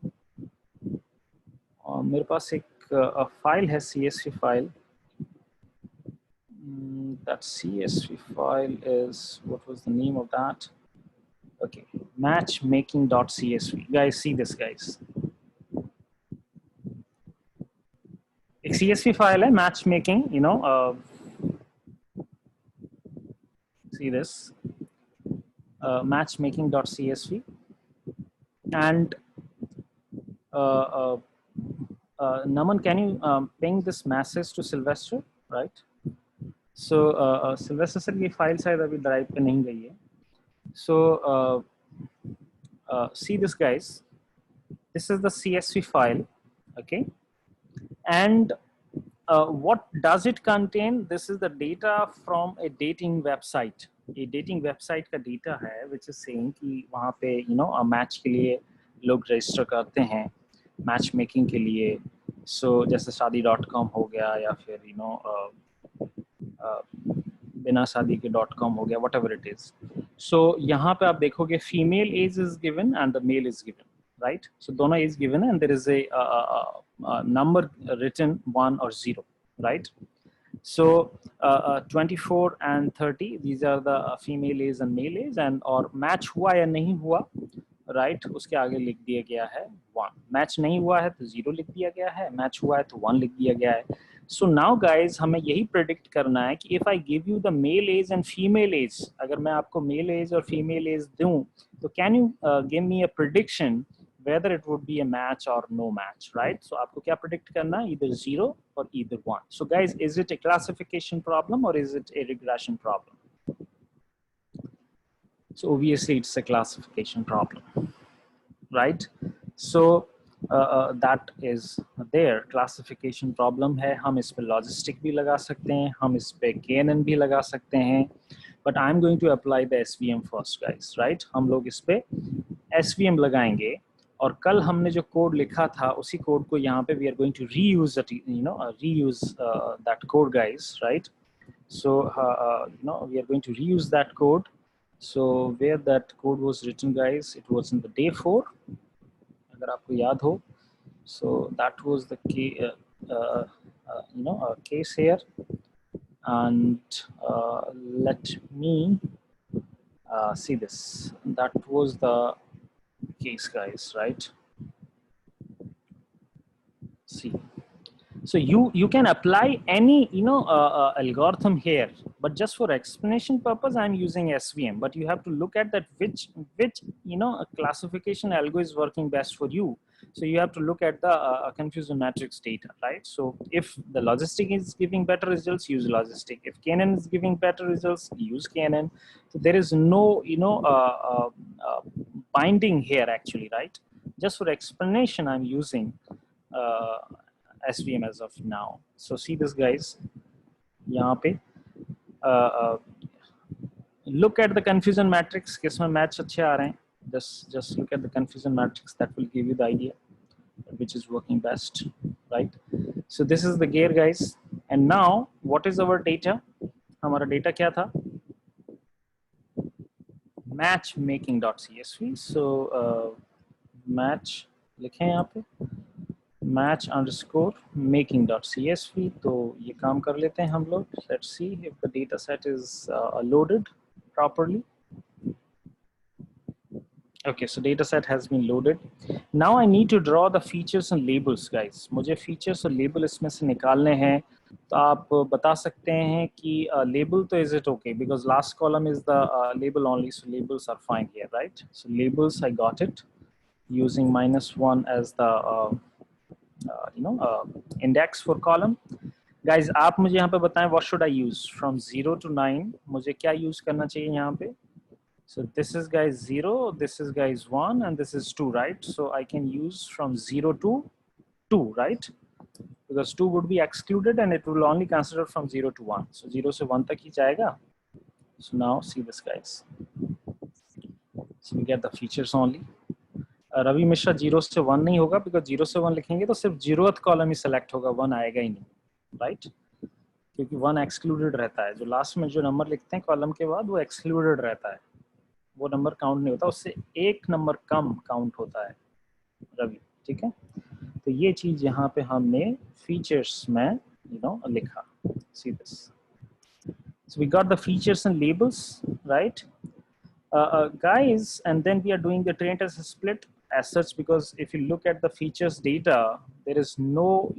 मेरे पास एक file है, CSV file. That CSV file is, what was the name of that? Okay, matchmaking.csv. Guys, see this, guys. एक CSV file है, matchmaking, you know, see this, matchmaking.csv. And Naman, can you ping this message to Sylvester, right? So Sylvester sir, ये file शायद अभी drive पे नहीं गई है. So see this guys, this is the CSV file, okay? And what does it contain? This is the data from a dating website. A dating website का data है, which is saying कि वहाँ पे you know match के लिए लोग register करते हैं, matchmaking के लिए. So जैसे शादी.com हो गया या फिर you know बिना शादी के .com हो गया, whatever it is. So यहाँ पे आप देखोगे female age is given and the male is given, right? So दोनों is given and there is a number written 1 or 0, right? So 24 and 30, these are the female age and male age, and और match हुआ या नहीं हुआ, right? उसके आगे लिख दिया गया है 1. Match नहीं हुआ है तो 0 लिख दिया गया है, match हुआ है तो 1 लिख दिया गया है. So now guys, हमें यही predict करना है कि if I give you the male age and female age, अगर मैं आपको male age और female age दूं, तो can you give me a prediction whether it would be a match or no match, right? So आपको क्या predict करना है? Either 0 or either 1. So guys, is it a classification problem or is it a regression problem? So obviously it's a classification problem, right? So that is there. Classification problem है. हम इस पे logistic भी लगा सकते हैं, हम इस पे KNN भी लगा सकते हैं. But I'm going to apply the SVM first, guys, right? हम लोग इस पे SVM लगाएंगे और कल हमने जो कोड लिखा था उसी कोड को यहाँ पे we are going to reuse that, you know, reuse that code, guys, right? So you know, we are going to reuse that code. So where that code was written, guys, it was in the day 4. अगर आपको याद हो, so that was the you know case here, and let me see this. That was the case, guys, right? See. So you can apply any you know algorithm here, but just for explanation purpose I'm using SVM. But you have to look at that which you know classification algo is working best for you. So you have to look at the confusion matrix data, right? So if the logistic is giving better results, use logistic. If KNN is giving better results, use KNN. So there is no you know binding here actually, right? Just for explanation I'm using SVM as of now. So see this, guys, यहाँ पे look at the confusion matrix, किसमें match अच्छे आ रहे हैं. Just look at the confusion matrix, that will give you the idea which is working best, right? So this is the gear, guys, and now what is our data? हमारा data क्या था? matchmaking.csv. So match लिखें यहाँ पे match_making.csv. तो ये काम कर लेते हैं हम लोग. Let's see if the data set is loaded properly. Okay, so data set has been loaded. Now I need to draw the features and labels, guys. मुझे features और label इसमें से निकालने हैं. तो आप बता सकते हैं कि label तो is it okay because last column is the label only, so labels are fine here, right? So labels I got it using -1 as the index for column. Guys, आप मुझे यहाँ पे बताएं what should I use from 0 to 9. मुझे क्या use करना चाहिए यहाँ पे? So this is guys 0, this is guys 1, and this is 2, right? So I can use from 0 to 2, right? Because 2 would be excluded and it will only consider from 0 to 1. So 0 से 1 तक ही जाएगा. So now see this, guys. So we get the features only. Ravi Mishra 0 से 1 नहीं होगा because 0 से 1 लिखेंगे तो सिर्फ 0th कॉलम ही select होगा, 1 आएगा ही नहीं, right? क्योंकि 1 excluded रहता है. जो लास्ट में जो नंबर लिखते हैं कॉलम के बाद वो excluded रहता है, वो नंबर काउंट नहीं होता, उससे एक नंबर कम काउंट होता है रवि, ठीक है? तो ये चीज यहाँ पे हमने फीचर्स में लिखा. See this. So we got the features and labels, right? Guys, and then we are doing the train test split as such because if you look at the features data, there is no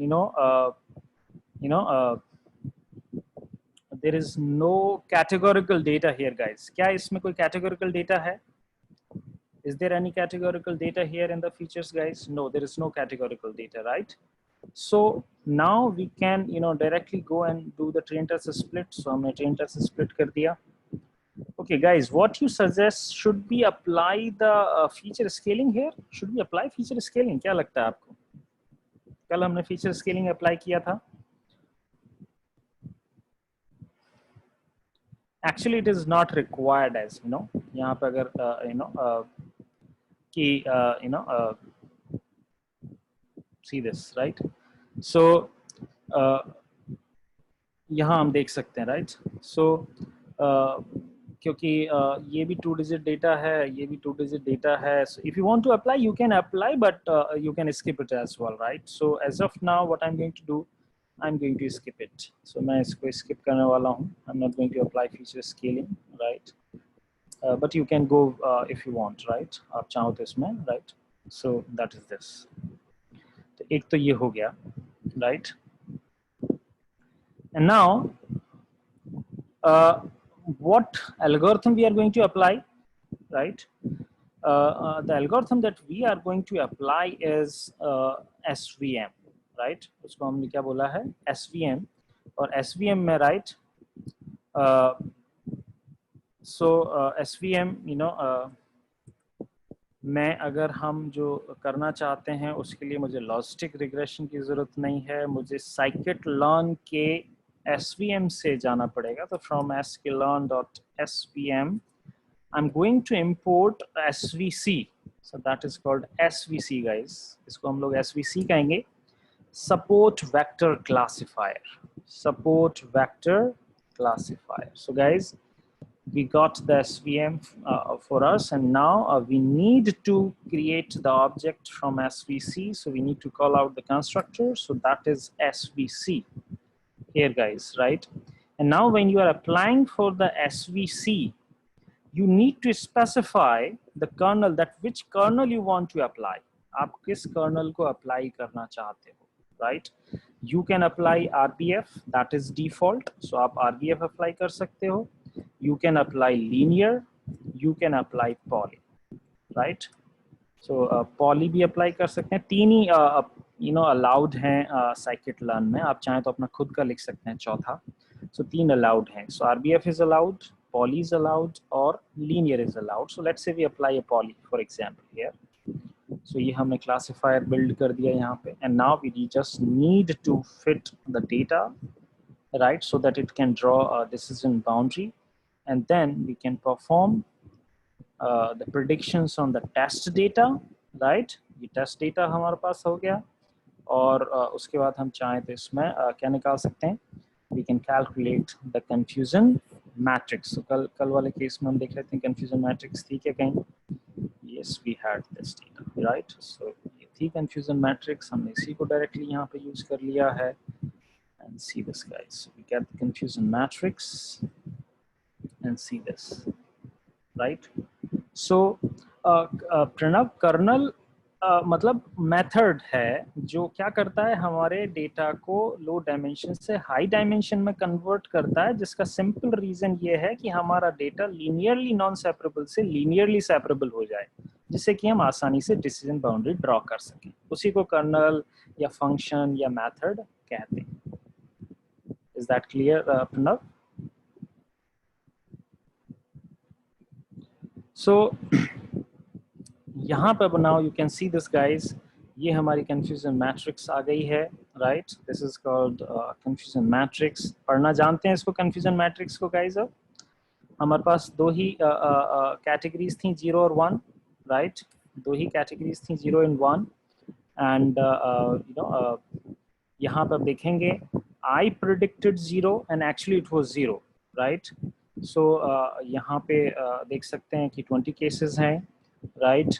there is no categorical data here, guys. क्या इसमें कोई categorical data है? Is there any categorical data here in the features, guys? No, there is no categorical data, right? So now we can directly go and do the train test split. So हमने train test split कर दिया. Okay, guys, what you suggest, should we apply the feature scaling here? Should we apply feature scaling? क्या लगता है आपको? कल हमने feature scaling apply किया था. Actually, it is not required, as यहाँ पे अगर कि see this, right? So यहाँ हम देख सकते हैं, right? So क्योंकि ये भी 2-digit data है, ये भी 2-digit data है. So if you want to apply, you can apply, but you can skip it as well, right? So as of now, what I'm going to do, I'm going to skip it. So मैं इसको skip करने वाला हूँ. I'm not going to apply feature scaling, right? But you can go if you want, right? आप चाहो तो इसमें, right? So that is this. तो एक तो ये हो गया, right? And now, what algorithm we are going to apply, right? The algorithm that we are going to apply is SVM, right? उसको हमने क्या बोला है? SVM. और SVM में, right? So SVM, मैं अगर हम जो करना चाहते हैं उसके लिए मुझे लॉजिस्टिक रिग्रेशन की ज़रूरत नहीं है, मुझे scikit-learn के SVM से जाना पड़ेगा. तो from scikit-learn.svm I'm going to import SVC. So that is called SVC, guys. इसको हम लोग SVC कहेंगे. Support vector classifier. Support vector classifier. So guys, we got the SVM for us, and now we need to create the object from SVC. So we need to call out the constructor. So that is SVC here, guys, right? And now when you are applying for the SVC, you need to specify the kernel, that which kernel you want to apply. आप किस kernel को apply करना चाहते हो, right? You can apply RBF, that is default. So आप RBF apply कर सकते हो. You can apply linear, you can apply poly, right? So poly भी apply कर सकते हैं. तीन ही allowed हैं scikit-learn में. आप चाहें तो अपना खुद का लिख सकते हैं चौथा. So तीन allowed हैं. So RBF is allowed, poly is allowed, or linear is allowed. So let's say we apply a poly, for example, here. So ये हमने classifier build कर दिया यहाँ पे, and now we just need to fit the data, right, so that it can draw a decision boundary, and then we can perform the predictions on the test data, right? ये test data हमारे पास हो गया, और उसके बाद हम चाहें तो इसमें क्या निकाल सकते हैं? We can calculate the confusion matrix. तो कल वाले केस में हम देख लेते हैं कंफ्यूजन मैट्रिक्स थी क्या कहीं। Yes we had this data right. So ये थी कंफ्यूजन मैट्रिक्स, हमने इसी को डायरेक्टली यहाँ पे यूज कर लिया है। And see this guys, we get the confusion matrix and see this right. So Pranav, kernel मतलब मेथड है जो क्या करता है, हमारे डेटा को लो डायमेंशन से हाई डायमेंशन में कन्वर्ट करता है, जिसका सिंपल रीजन ये है कि हमारा डेटा लीनियरली नॉन सेपरेबल से लीनियरली सेपरेबल हो जाए, जिससे कि हम आसानी से डिसीजन बाउंड्री ड्रॉ कर सकें। उसी को कर्नल या फंक्शन या मेथड कहते हैं। Is that clear Pranav? So यहाँ पे बनाओ, you can see this guys, ये हमारी कंफ्यूजन मैट्रिक्स आ गई है right. This is called confusion matrix. पढ़ना जानते हैं इसको कंफ्यूजन मैट्रिक्स को गाइज? अब हमारे पास दो ही कैटेगरीज थी, 0 और 1 राइट। दो ही कैटेगरीज थी, 0 एंड 1। एंड यू नो यहाँ पर देखेंगे I predicted 0 and actually it was 0 right. So यहाँ पे देख सकते हैं कि 20 cases हैं right.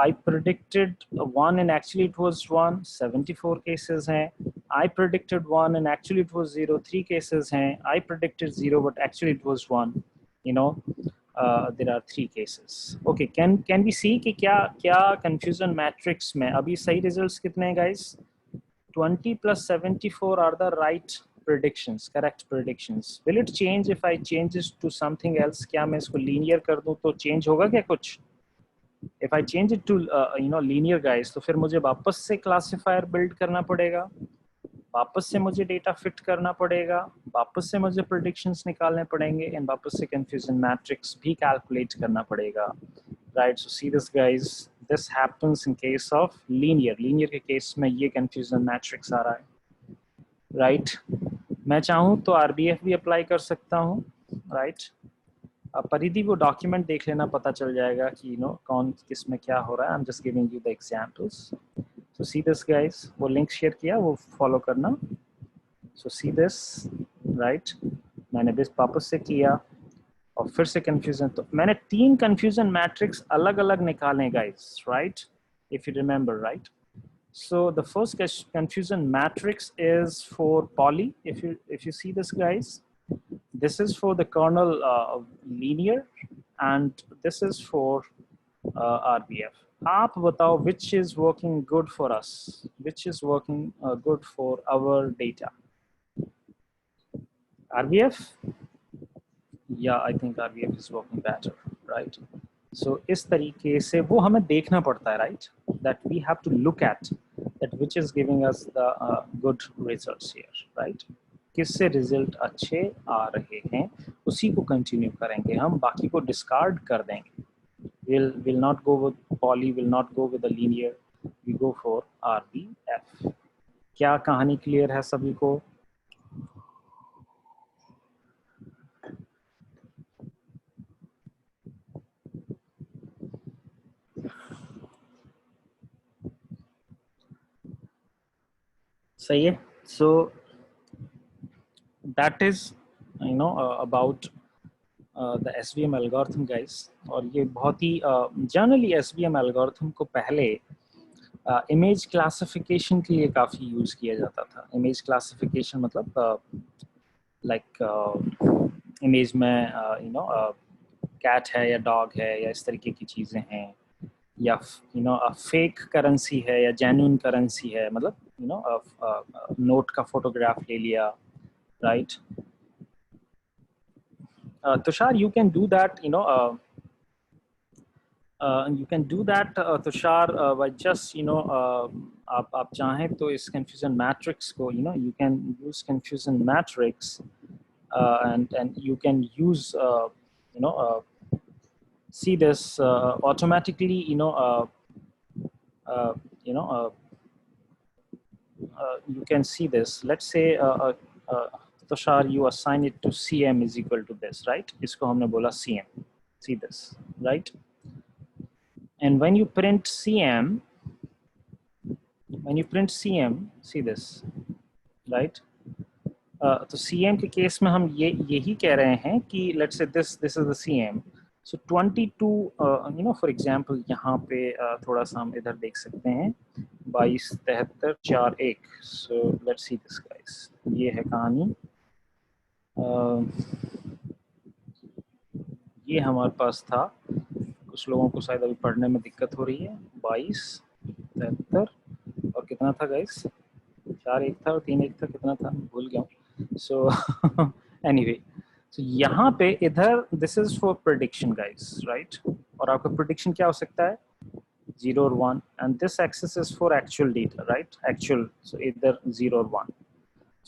I predicted 1 and actually it was 1, 74 cases हैं. I predicted 1 and actually it was 0, 3 cases हैं. I predicted 0 but actually it was 1, you know. There are 3 cases. Okay, can we see कि क्या confusion matrix में अभी सही results कितने हैं guys? 20 plus 74 are the right predictions, correct predictions. Will it change if I change this to something else? क्या मैं इसको linear कर दूं तो change होगा क्या कुछ? If I change it to linear guys, तो फिर मुझे वापस से classifier build करना पड़ेगा, वापस से मुझे data fit करना पड़ेगा, वापस से मुझे predictions निकालने पड़ेंगे, and वापस से confusion matrix भी calculate करना पड़ेगा, right? So see this guys, this happens in case of linear के case में ये confusion matrix आ रहा है, right? मैं चाहूँ तो RBF भी apply कर सकता हूँ, right? परिधि वो डॉक्यूमेंट देख लेना, पता चल जाएगा कि कौन किस में क्या हो रहा है। I am just giving you the examples. So C this guys, वो लिंक शेयर किया, वो फॉलो करना। सो सी दिस राइट, मैंने बस वापस से किया और फिर से कंफ्यूजन, तो मैंने 3 कंफ्यूजन मैट्रिक्स अलग अलग निकाले guys right, if you remember right. So the first confusion matrix is for poly. If you see this guys, this is for the kernel linear and this is for RBF. आप बताओ which is working good for us, which is working good for our data? RBF? Yeah, I think RBF is working better, right? So इस तरीके से वो हमें देखना पड़ता है right, that we have to look at that which is giving us the good results here, right? किससे result अच्छे आ रहे हैं उसी को कंटिन्यू करेंगे हम, बाकी को डिस्कार्ड कर देंगे। will not go with poly, will not go with the linear, we go for RBF. क्या कहानी क्लियर है सभी को? सही है। So that is about the SVM algorithm guys। और ये बहुत ही जनरली SVM algorithm को पहले इमेज क्लासिफिकेशन के लिए काफ़ी यूज़ किया जाता था। इमेज क्लासिफिकेशन मतलब लाइक इमेज में कैट है या डॉग है या इस तरीके की चीज़ें हैं, या फेक करेंसी है या जेन्युइन करेंसी है, मतलब नोट का फोटोग्राफ ले लिया right. Tushar, you can do that, you can do that Tushar by just आप चाहें तो इस confusion matrix को you can use confusion matrix and you can use see this automatically you can see this. Let's say Tushar, you assign it to CM is equal to this, right? इसको हमने बोला CM. See this, right? And when you print CM, see this, right? तो CM के case में हम यही कह रहे हैं कि let's say this is the CM. So 22 you know for example यहाँ पे थोड़ा सा हम इधर देख सकते हैं 22 73 4 1. So let's see this guys. ये है कहानी. ये हमारे पास था. कुछ लोगों को शायद अभी पढ़ने में दिक्कत हो रही है. 22 73 और कितना था गाइस? 4 1 था और 3 1 था. कितना था भूल गया हूँ. सो एनीवे so यहाँ पे इधर this is for prediction guys right. और आपका प्रेडिक्शन क्या हो सकता है? 0 और 1 and this axis is for actual data right. Actual so इधर 0 और 1.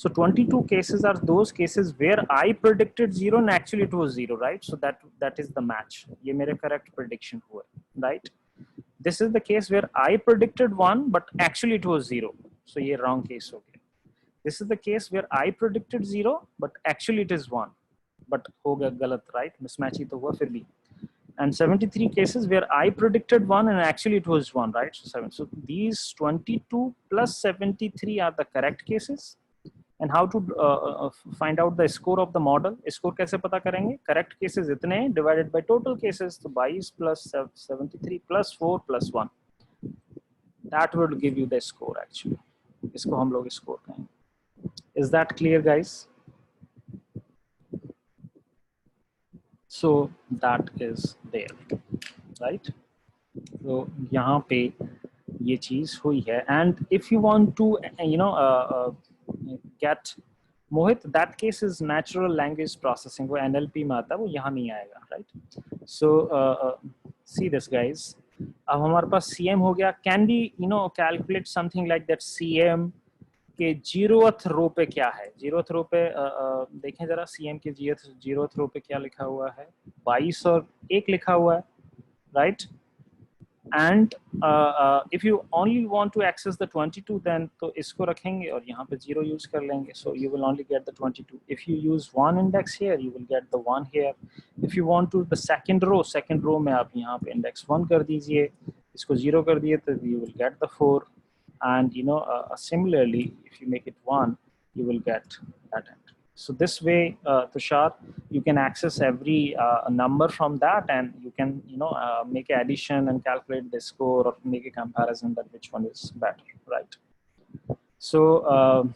So 22 cases are those cases where I predicted 0 and actually it was 0, right? So that is the match. ये मेरे correct prediction हुए, right? This is the case where I predicted 1 but actually it was 0. So ये wrong case हो गया. This is the case where I predicted 0 but actually it is 1. But हो गया गलत, right? Mismatch ही तो हुआ फिर भी. And 73 cases where I predicted 1 and actually it was 1, right? So 7. So these 22 plus 73 are the correct cases. And how to find out the score of the model? Score कैसे पता करेंगे? Correct cases इतने divided by total cases. तो 22 plus 73 plus 4 plus 1. That will give you the score actually. इसको हम लोग score कहेंगे. Is that clear, guys? So that is there, right? So यहाँ पे ये चीज हुई है. And if you want to, you know, get Mohit, that case is natural language processing. वो NLP में आता है, वो यहाँ नहीं आएगा, right? So see this guys. अब हमारे पास CM हो गया. Can we, you know, calculate something like that? CM के 0th रो पे क्या है? 0th रो पे देखें जरा. CM के 0th रो पे क्या लिखा हुआ है? 22 और 1 लिखा हुआ है, right? And if you only want to access the 22, then तो इसको रखेंगे और यहाँ पे 0 use कर लेंगे. So you will only get the 22. If you use 1 index here, you will get the 1 here. If you want to the second row में आप यहाँ पे index 1 कर दीजिए, इसको 0 कर दिए तो you will get the 4. And you know similarly, if you make it 1, you will get that end. So this way, Tushar, you can access every number from that, and you can, you know, make an addition and calculate the score or make a comparison that which one is better, right? So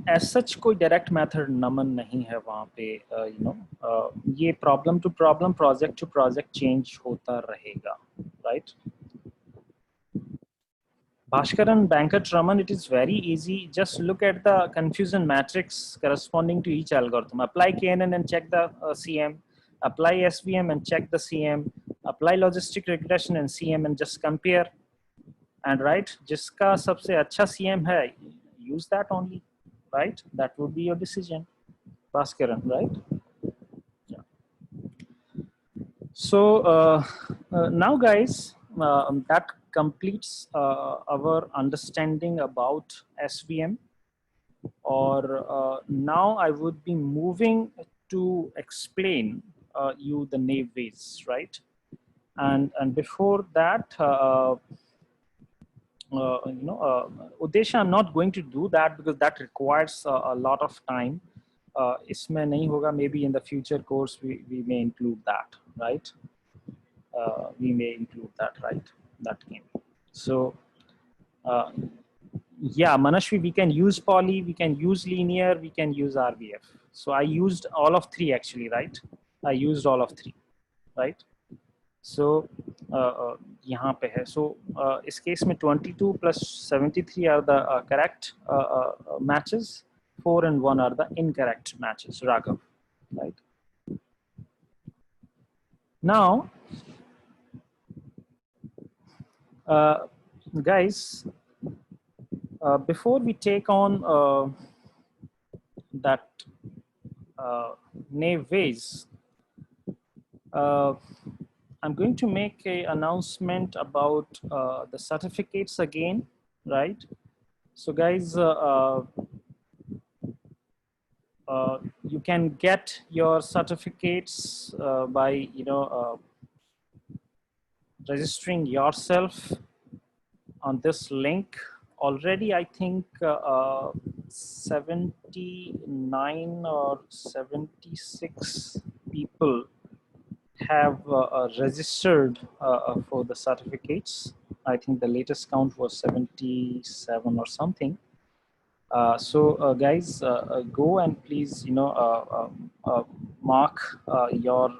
as such कोई direct method नमन नहीं है वहाँ पे, you know, ये problem to problem, project to project change होता रहेगा, right? Bhaskaran, Bankert, Raman, it is very easy. Just look at the confusion matrix corresponding to each algorithm. Apply KNN and check the CM. Apply SVM and check the CM. Apply logistic regression and CM and just compare. And right, jiska sabse acha CM hai, use that only, right? That would be your decision. Bhaskaran, right? Yeah. So now guys, that completes our understanding about SVM. Or now I would be moving to explain you the Nave ways, right? And before that, you know, Udesha, I'm not going to do that because that requires a lot of time. Isme nahi hoga. Maybe in the future course we may include that, right? We may include that, right? That game. So yeah, Manashwi, we can use poly, we can use linear, we can use RVF. So I used all of 3 actually, right? I used all of 3, right? So यहाँ पे है. So इस case में 22 plus 73 are the correct matches. 4 and 1 are the incorrect matches. Raghav, right? Now, guys, before we take on that Nave ways, I'm going to make an announcement about the certificates again, right? So guys, you can get your certificates by, you know, registering yourself on this link already I think 79 or 76 people have registered for the certificates. I think the latest count was 77 or something. So guys, go and please, mark your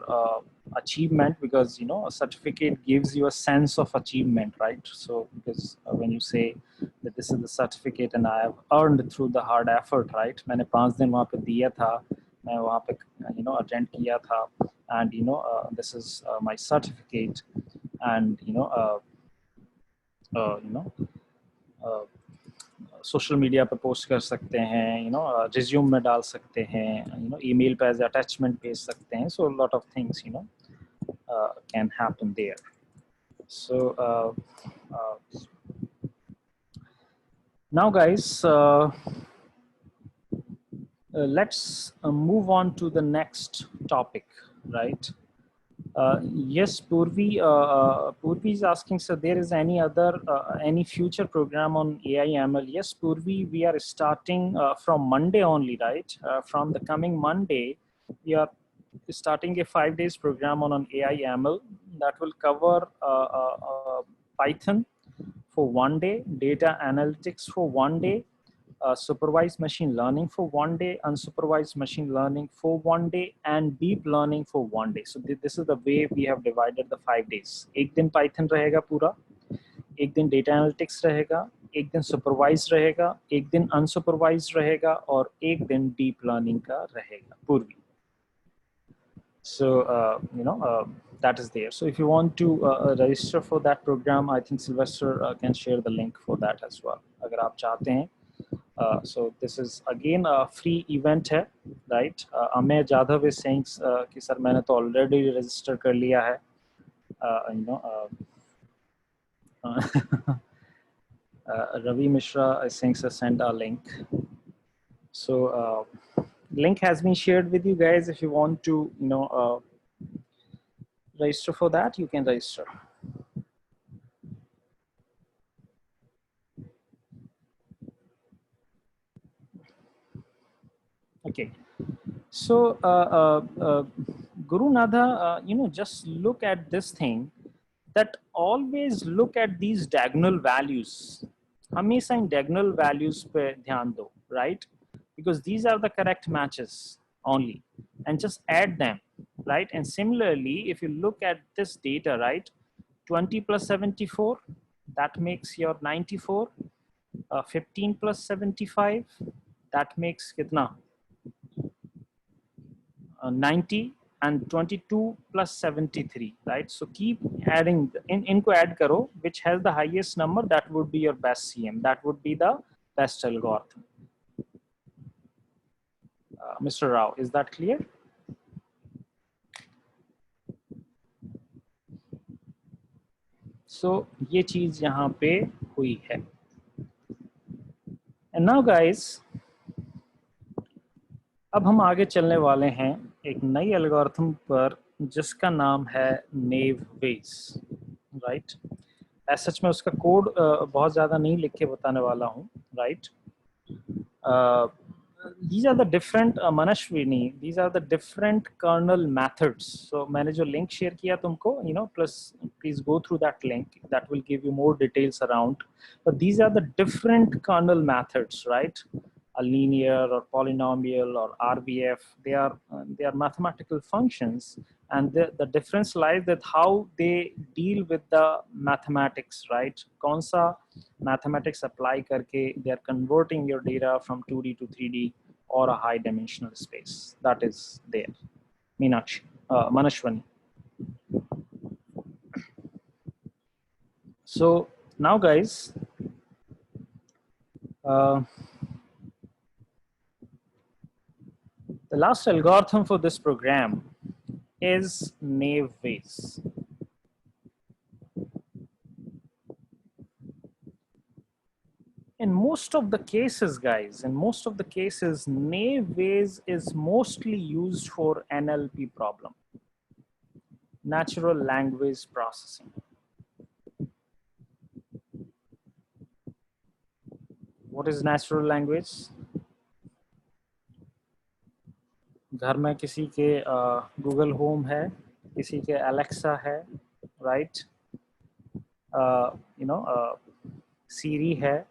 achievement, because a certificate gives you a sense of achievement, right? So because when you say that this is the certificate and I have earned through the hard effort, right? मैंने 5 दिन वहाँ पे दिया था, मैं वहाँ पे attend किया था, and this is my certificate, and uh, you know social media पे पोस्ट कर सकते हैं, रिज्यूम में डाल सकते हैं, ईमेल पे एज अटैचमेंट भेज सकते हैं. So lot of things can happen there. So now guys, let's move on to the next topic, right? Yes, Purvi is asking, so there is any other, any future program on AI ML? Yes, Purvi, we are starting from Monday only, right? From the coming Monday, we are starting a 5 days program on an AI ML that will cover Python for 1 day, data analytics for 1 day, supervised machine learning for 1 day, unsupervised machine learning for 1 day, and deep learning for 1 day. So this is the way we have divided the 5 days. एक दिन Python रहेगा पूरा, एक दिन data analytics रहेगा, एक दिन supervised रहेगा, एक दिन unsupervised रहेगा, और एक दिन deep learning का रहेगा पूर्वी. So that is there. So if you want to register for that program, I think Sylvester can share the link for that as well. अगर आप चाहते हैं. So this is again a free event है, right? Amey Jadhav is saying कि sir मैंने तो already register कर लिया है, Ravi Mishra is saying sir send a link. So link has been shared with you guys. If you want to register for that, you can register. Okay. So Guru Natha, just look at this thing, that always look at these diagonal values. हमेशा इन diagonal values पे ध्यान दो, right? Because these are the correct matches only, and just add them, right? And similarly, if you look at this data, right, 20 plus 74, that makes your 94. 15 plus 75, that makes कितना? 90, and 22 plus 73, right? So keep adding, इनको add करो, which has the highest number, that would be your best CM, that would be the best algorithm. Mr. Rao, is that clear? So ये चीज यहाँ पे हुई है. And now guys, अब हम आगे चलने वाले हैं एक नई एल्गोरिथम पर जिसका नाम है नेव वेज, राइट? सच में उसका कोड बहुत ज़्यादा नहीं लिख के बताने वाला हूँ, right? These are the different Manashwini, these are the different kernel methods. So मैंने जो link share किया तुमको, please go through that link, that will give you more details around. But these are the different kernel methods, right? A linear or polynomial or RBF, they are mathematical functions, and the difference lies with how they deal with the mathematics, right? कौन सा mathematics apply करके they are converting your data from 2D to 3D or a high dimensional space. That is there. Meenakshi, Manashwani. So now guys, the last algorithm for this program is Nave Bayes. In most of the cases, guys, Nave Bayes is mostly used for NLP problem, natural language processing. What is natural language? घर में किसी के Google home है, किसी के Alexa है, right, सीरी है,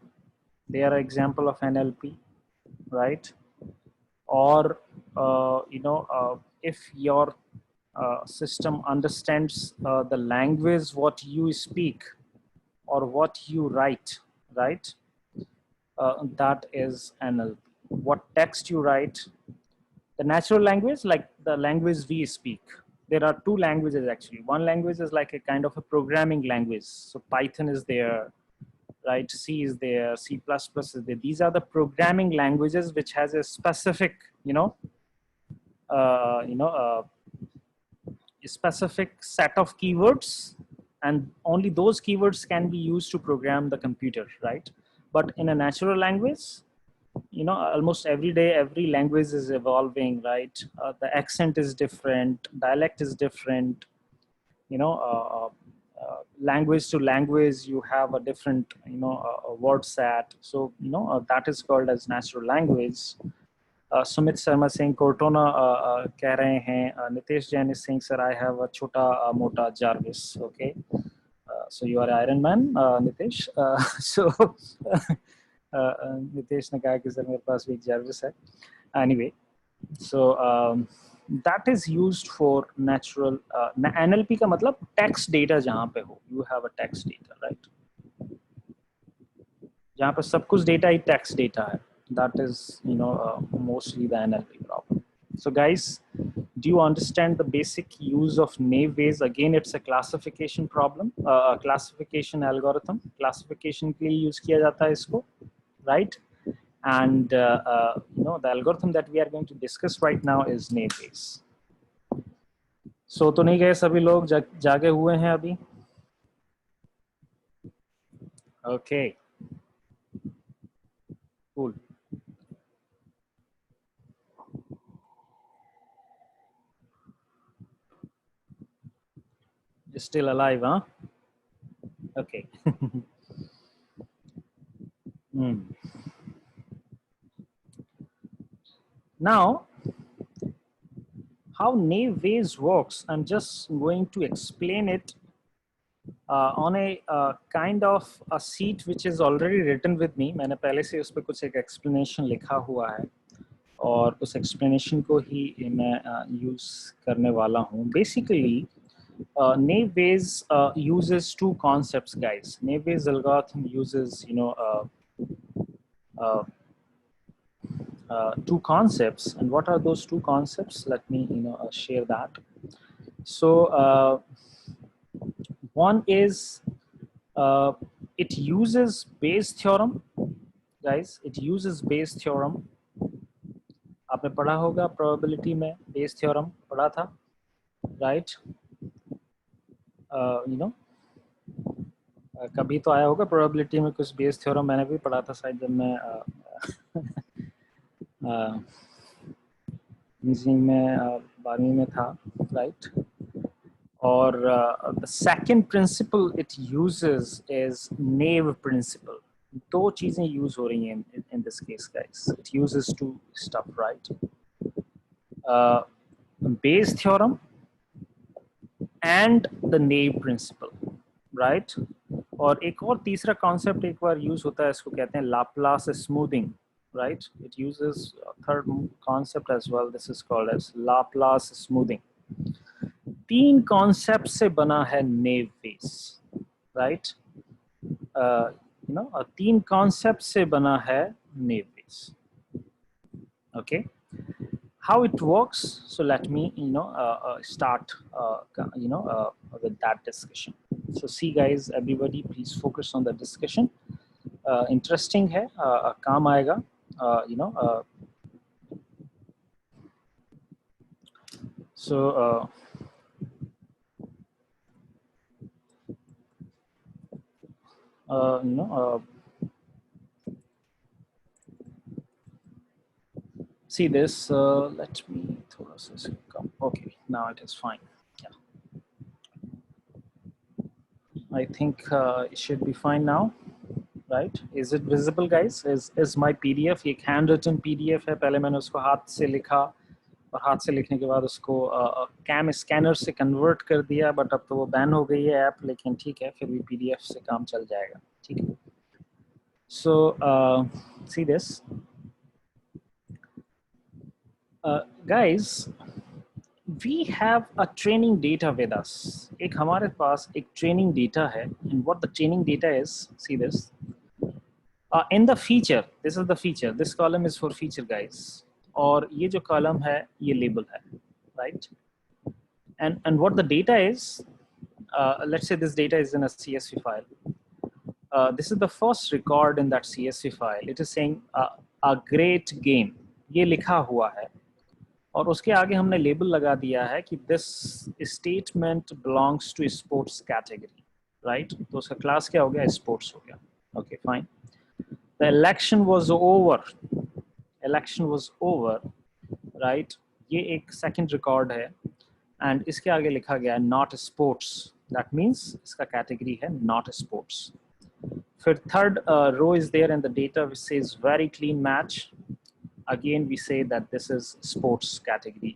they are example of NLP, right? Or if your system understands the language what you speak or what you write, right? That is NLP. What text you write, the natural language, like the language we speak. There are two languages actually. One language is like a kind of a programming language. So Python is there, right? C is there, C++ is there. These are the programming languages which has a specific, a specific set of keywords, and only those keywords can be used to program the computer, right? But in a natural language, almost every day, every language is evolving, right? The accent is different, dialect is different, language to language, you have a different, word set. So, that is called as natural language. Sumit Sharma saying Cortona कह रहे हैं. Nitesh Jain is saying, sir, I have a chota mota Jarvis. Okay. So you are Iron Man, Nitesh. So Nitesh ने कहा कि sir मेरे पास भी एक Jarvis है. Anyway, so that is used for natural NLP का मतलब text data जहाँ पे हो, you have a text data, right? जहाँ पे सब कुछ data ही text data है. That is, mostly the NLP problem. So guys, do you understand the basic use of Nave Bayes? Again, it's a classification problem, classification algorithm. Classification के लिए use किया जाता है इसको, right? And the algorithm that we are going to discuss right now is Nave Bayes. So तो नहीं गए सभी लोग, जागे हुए हैं अभी? Okay. Cool. You're still alive, huh? Okay. Now, how Nave Bayes works, I'm just going to explain it on a kind of a sheet which is already written with me. मैंने पहले से उस पर कुछ एक explanation लिखा हुआ है, और उस explanation को ही मैं use करने वाला हूँ. Basically, Nave Bayes uses two concepts, guys. Nave Bayes algorithm uses, two concepts. And what are those two concepts? Let me, share that. So one is it uses Bayes theorem, guys. It uses Bayes theorem. आपने पढ़ा होगा probability में Bayes theorem पढ़ा था, right? कभी तो आया होगा probability में कुछ Bayes theorem. मैंने भी पढ़ा था शायद जब मैं इंजीनियरिंग में 12वीं में था, right? Or the second principle it uses is Nave Principle. दो चीजें use हो रही हैं in this case, guys. It uses two stuff, right? Bayes theorem and the Nave Principle, right? और एक और तीसरा concept एक बार use होता है, इसको कहते हैं Laplace Smoothing, right? It uses a third concept as well. This is called as Laplace Smoothing. तीन कॉन्सेप्ट से बना है नेव बेस, राइट? तीन कॉन्सेप्ट से बना है naive Bayes. Okay, how it works? So let me start with that discussion. So see guys, everybody please focus on the discussion. Interesting है, काम आएगा, so see this, let me थोड़ा सा come. Okay, now it is fine. Yeah, I think it should be fine now. right? Is it visible guys? Is my PDF एक handwritten PDF है, पहले मैंने उसको हाथ से लिखा और हाथ से लिखने के बाद उसको कैम स्कैनर से कन्वर्ट कर दिया, बट अब तो वो बैन हो गई है ऐप, लेकिन ठीक है फिर भी PDF से काम चल जाएगा, ठीक है. So see this, guys, we have a training data with us. एक हमारे पास एक training data है, and what the training data is, see this, in the feature, this is the feature, this column is for feature guys, और ये जो column है ये label है, right? And what the data is, let's say this data is in a CSV file. This is the first record in that CSV file. It is saying a great game, ये लिखा हुआ है, और उसके आगे हमने label लगा दिया है कि this statement belongs to sports category, right? तो उसका क्लास क्या हो गया? स्पोर्ट्स हो गया. Okay fine. The election was over, election was over, right? ये एक सेकंड रिकॉर्ड है, एंड इसके आगे लिखा गया है नॉट स्पोर्ट्स, दैट मीन्स इसका कैटेगरी है नॉट स्पोर्ट्स. फिर third row is there in the data which says very clean match. Again we say that this is sports category.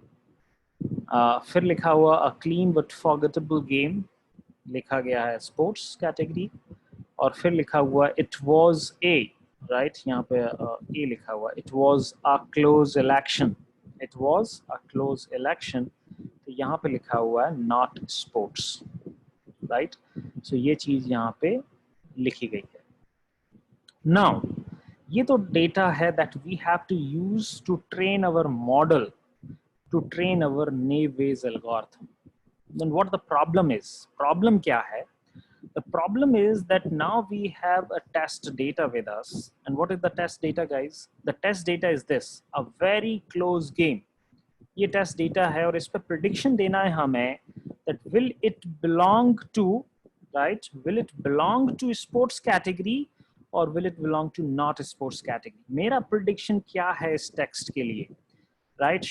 फिर लिखा हुआ a clean but forgettable game, लिखा गया है sports category. और फिर लिखा हुआ it was a, right? यहाँ पे a लिखा हुआ, it was a close election, it was a close election. तो यहाँ पे लिखा हुआ है not sports, right? So ये चीज यहाँ पे लिखी गई है. Now ये तो डेटा है that we have to use to train our model, to train our Nave algorithm. Then what the problem is? Problem क्या है? The problem is that now we have a test data with us. And what is the test data, guys? The test data is this, a very close game. ये test data है और इस पर prediction देना है हमें that will it belong to, right? Will it belong to sports category or will it belong to not sports category? मेरा prediction क्या है इस text के लिए, right?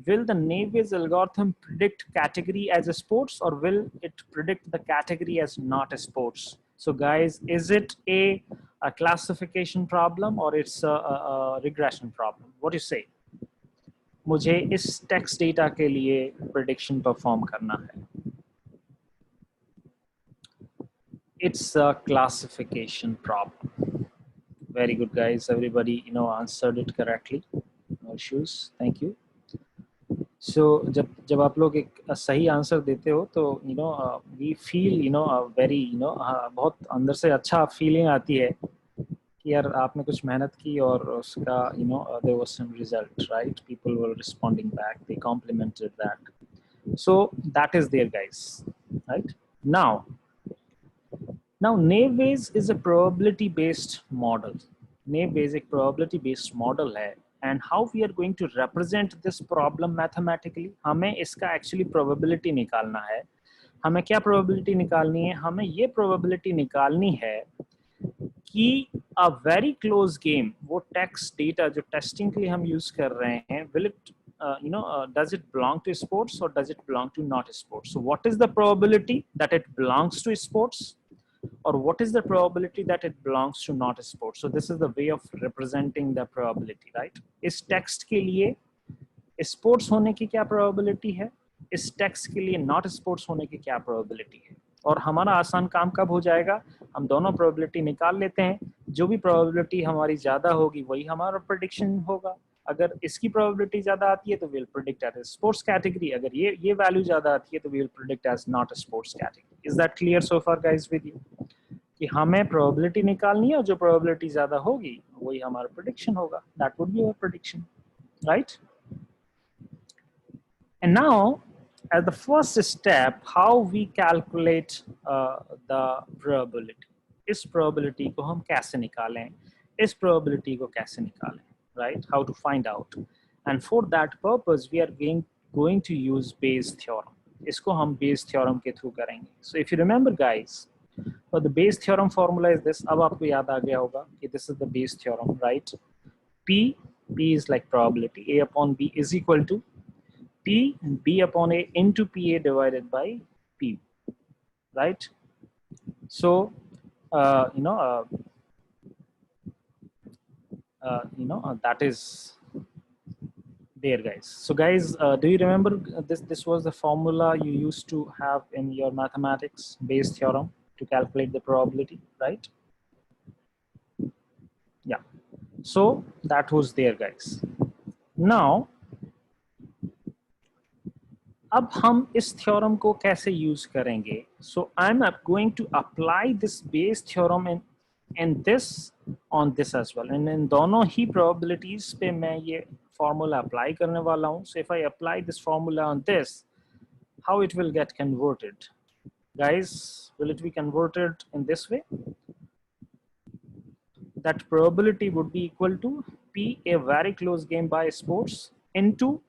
Will the Nave's algorithm predict category as a sports or will it predict the category as not a sports? So guys, is it a classification problem or it's a regression problem? What do you say? मुझे इस text data के लिए prediction perform करना है. It's a classification problem. Very good guys, everybody answered it correctly. No issues, thank you. So जब आप लोग एक सही आंसर देते हो तो we feel very बहुत अंदर से अच्छा फीलिंग आती है कि यार आपने कुछ मेहनत की और उसका there was some result, right? People were responding back, they complimented that. So that is there guys, right? Now Nave Bayes is a probability based model. Nave Bayes एक probability based model है, and how we are going to represent this problem mathematically? हमें इसका actually probability निकालना है. हमें क्या probability निकालनी है? हमें ये probability निकालनी है कि a very close game, वो text data जो testing के लिए हम use कर रहे हैं, will it does it belong to sports or does it belong to not sports? So what is the probability that it belongs to sports? Or what is the probability that it belongs to not a sport? So this is the way of representing the probability, right? इस text के लिए sports होने की क्या probability है? इस text के लिए not sports होने की क्या probability है? और हमारा आसान काम कब हो जाएगा? हम दोनों probability निकाल लेते हैं. जो भी probability हमारी ज़्यादा होगी वही हमारा prediction होगा. अगर इसकी probability ज़्यादा आती है तो we'll predict as sports category. अगर ये value ज़्यादा आती है तो we'll predict as not a sports category. Is that clear so far guys with you? कि हमें probability निकालनी है और जो probability ज़्यादा होगी वही हमारा prediction होगा. That would be our prediction, right? And now, as the first step, how we calculate the probability. इस probability को हम कैसे निकालें? इस probability को कैसे निकालें? Right? How to find out? And for that purpose, we are going to use Bayes theorem. इसको हम Bayes theorem के through करेंगे. So if you remember, guys, so the Bayes theorem formula is this. अब आपको याद आ गया होगा कि this is the Bayes theorem, right? P is like probability. A upon B is equal to P and B upon A into PA divided by P, right? So that is there, guys. So guys, do you remember this was the formula you used to have in your mathematics Bayes theorem to calculate the probability, right? Yeah, so that was there, guys. Now अब हम इस theorem को कैसे use करेंगे? So I'm going to apply this Bayes theorem and this on this as well, and इन दोनों ही probabilities पे मैं ये formula apply करने वाला हूँ. So if I apply this formula on this, how it will get converted, guys? Will it be converted in this way? That probability would be equal to P, a very close game by sports, into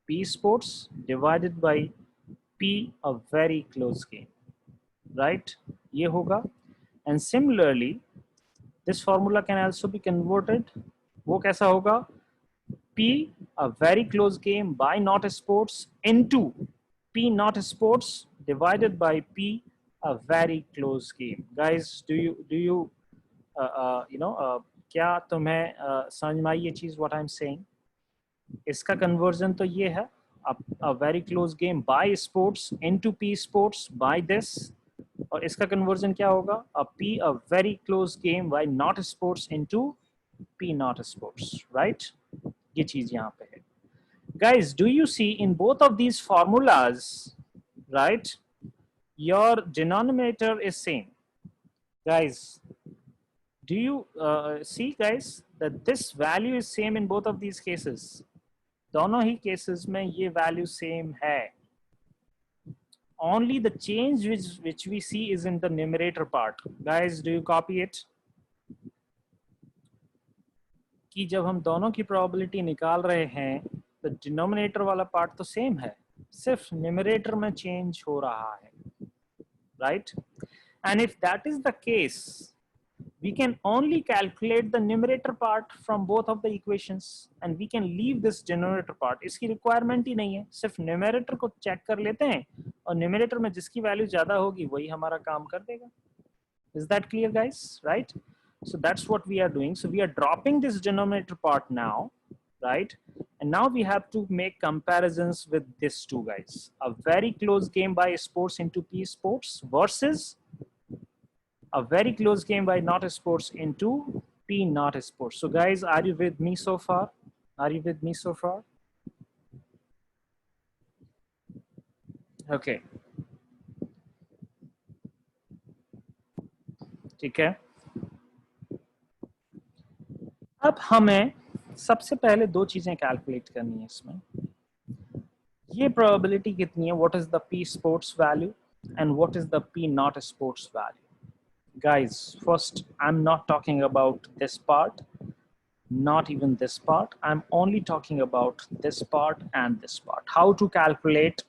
P sports divided by P, a very close game, right? ये होगा. And similarly, this formula can also be converted. वो कैसा होगा? P, a very close game by not sports, into P not sports divided by P, a very close game. Guys, do you क्या तुम्हें समझ में आई ये चीज what I'm saying? इसका कन्वर्जन तो ये है, a very close game by sports into P sports by this, और इसका कन्वर्जन क्या होगा? a very close game by not sports into P not sports, right? ये चीज यहाँ पे है. Guys, do you see in both of these formulas, right, your denominator is same? Guys, do you see, guys, that this value is same in both of these cases? दोनों ही cases में ये value same है. Only the change which we see is in the numerator part. Guys, do you copy it? कि जब हम दोनों की probability निकाल रहे हैं, तो denominator वाला part तो same है, सिर्फ numerator में change हो रहा है, right? And if that is the case, we can only calculate the numerator part from both of the equations, and we can leave this denominator part. इसकी requirement ही नहीं है, सिर्फ numerator को check कर लेते हैं, और numerator में जिसकी value ज़्यादा होगी वही हमारा काम कर देगा. Is that clear, guys? Right? So that's what we are doing. So we are dropping this denominator part now, right? And now we have to make comparisons with this two, guys. A very close game by sports into P sports versus a very close game by not sports into P not sports. So guys, are you with me so far? Are you with me so far? Okay. ठीक है. अब हमें सबसे पहले दो चीजें calculate करनी है इसमें. ये प्रोबेबिलिटी कितनी है? What is the P sports value and what is the P not sports value? Guys, first, I'm not talking about this part, not even this part. I'm only talking about this part and this part. How to calculate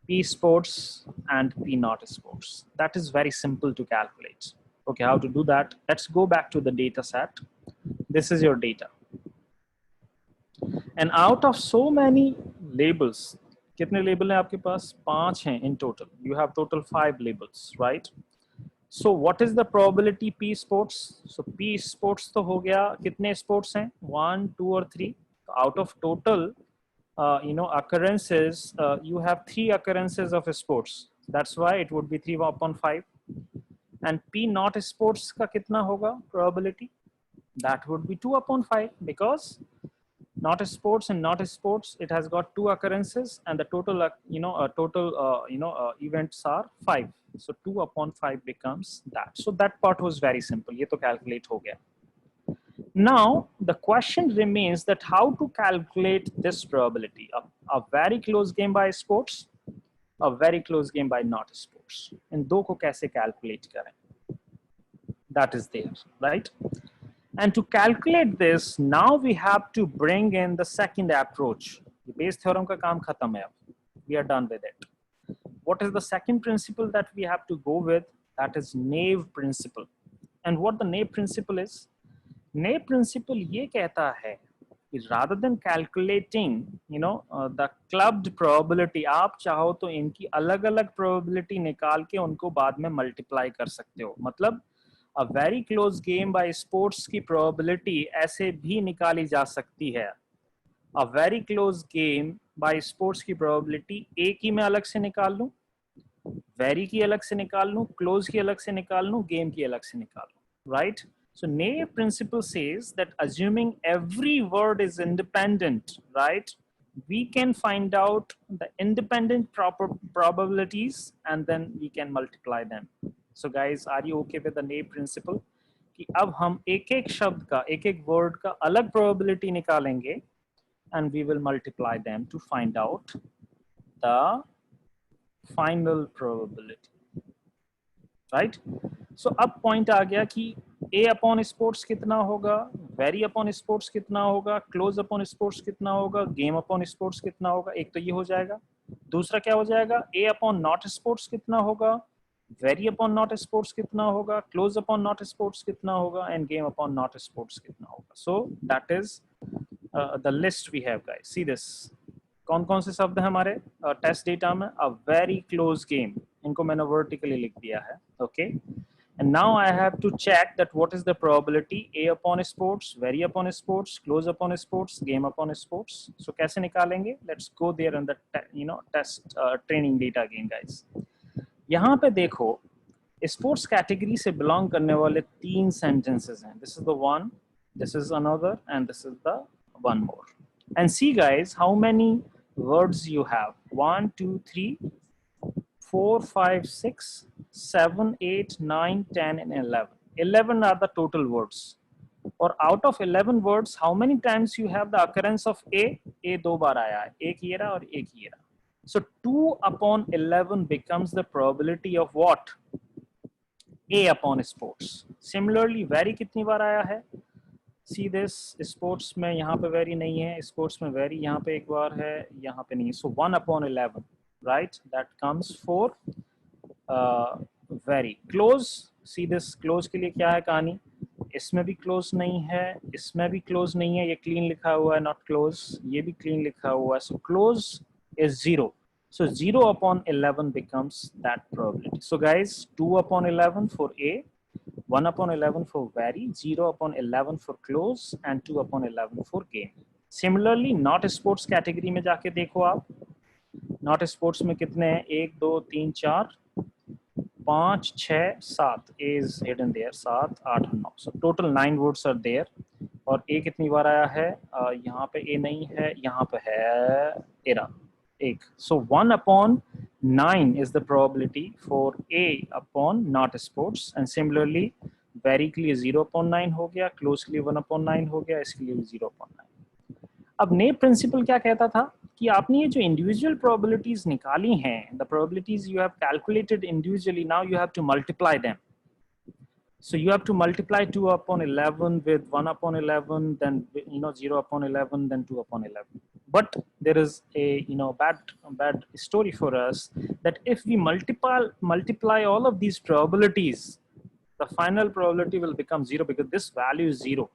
P sports and P not sports. That is very simple to calculate. Okay, how to do that? Let's go back to the data set. This is your data. And out of so many labels, कितने label हैं आपके पास? 5 हैं in total. You have total 5 labels, right? So what is the probability P sports? So P sports तो हो गया, कितने sports हैं? 1, 2 और 3. Out of total, occurrences, you have 3 occurrences of sports. That's why it would be 3/5. And P not sports का कितना होगा probability? That would be 2/5, because not sports and not sports, it has got 2 occurrences, and the total events are 5. So 2/5 becomes that. So that part was very simple. ये तो calculate हो गया. Now the question remains that how to calculate this probability. A very close game by sports, a very close game by not sports. इन दो को कैसे calculate करें? That is there, right? And to calculate this, now we have to bring in the second approach. The Bayes theorem का काम खत्म है अब. We are done with it. What is the second principle that we have to go with? That is Nave Principle. And what the Nave Principle is? Nave Principle ये कहता है कि rather than calculating, the clubbed probability, आप चाहो तो इनकी अलग-अलग probability निकाल के उनको बाद में multiply कर सकते हो. मतलब A very close game by sports की probability ऐसे भी निकाली जा सकती है. A very close game by sports की probability A की मैं अलग से निकाल लूं, very की अलग से निकाल लूं, close की अलग से निकाल लूं, game की अलग से निकाल लूं, right? So Nave principle says that assuming every word is independent, right, we can find out the independent probabilities and then we can multiply them. So guys, are you okay with the Nave principle? कि अब हम एक एक शब्द का, एक एक word का अलग probability निकालेंगे and we will multiply them to find out the final probability, right? So अब point आ गया कि A upon sports कितना होगा, very upon sports कितना होगा, close upon sports कितना होगा, game upon sports कितना होगा. एक तो ये हो जाएगा. दूसरा क्या हो जाएगा, A upon not sports कितना होगा, very upon not sports कितना होगा, close upon not sports कितना होगा, and game upon not sports कितना होगा. So that is the list we have, guys. See this. कौन कौन से शब्द हैं हमारे टेस्ट डेटा में? अ वेरी क्लोज गेम, इनको मैंने वर्टिकली लिख दिया है. Okay, and now I have to check that what is the probability A upon sports, very upon sports, close upon sports, game upon sports. So कैसे निकालेंगे? Let's go there in the test training data again, guys. यहाँ पे देखो, sports category से belong करने वाले 3 sentences हैं. This is the one, this is another and this is the one more. And see guys, how many words you have? 1, 2, 3, 4, 5, 6, 7, 8, 9, 10 and 11. 11 are the total words. Or out of 11 words, how many times you have the occurrence of A? A 2 बार आया है, एक ये रहा और एक ये रहा. So 2 upon 11 becomes the probability of what? A upon sports. Similarly, very कितनी बार आया है? See this, स्पोर्ट्स में यहाँ पे वेरी नहीं है, स्पोर्ट्स में वेरी यहाँ पे एक बार है, यहाँ पे नहीं है. सो 1 upon 11, right, that comes for very. Close, see this, close के लिए क्या है कहानी? इसमें भी क्लोज नहीं है, इसमें भी क्लोज नहीं है, ये क्लीन लिखा हुआ है, नॉट क्लोज, ये भी क्लीन लिखा हुआ है. So close is 0. So 0 upon 11 becomes that probability. So guys, 2 upon 11 for A, 1 upon 11 for vary, 0 upon 11 for close and 2 upon 11 for game. Similarly, not sports category में जाके देखो आप, not sports में कितने हैं? 1, 2, 3, 4, 5, 6, 7. A is hidden there. 7, 8, 9. So total 9 words are there. और A कितनी बार आया है? यहाँ पे A नहीं है, यहाँ पे है एरा, एक. So 1 upon 9 is the probability for A upon not sports. And similarly, very के लिए 0 upon 9 हो गया, close के लिए 1 upon 9 हो गया, इसके लिए 0 upon 9. अब नेव प्रिंसिपल क्या कहता था कि आपने ये जो इंडिविजुअल प्रोबेबिलिटीज निकाली हैं, the probabilities you have calculated individually, now you have to multiply them. So you have to multiply 2 upon 11 with 1 upon 11, then 0 upon 11, then 2 upon 11. But there is a bad story for us, that if we multiply all of these probabilities, the final probability will become 0 because this value is 0.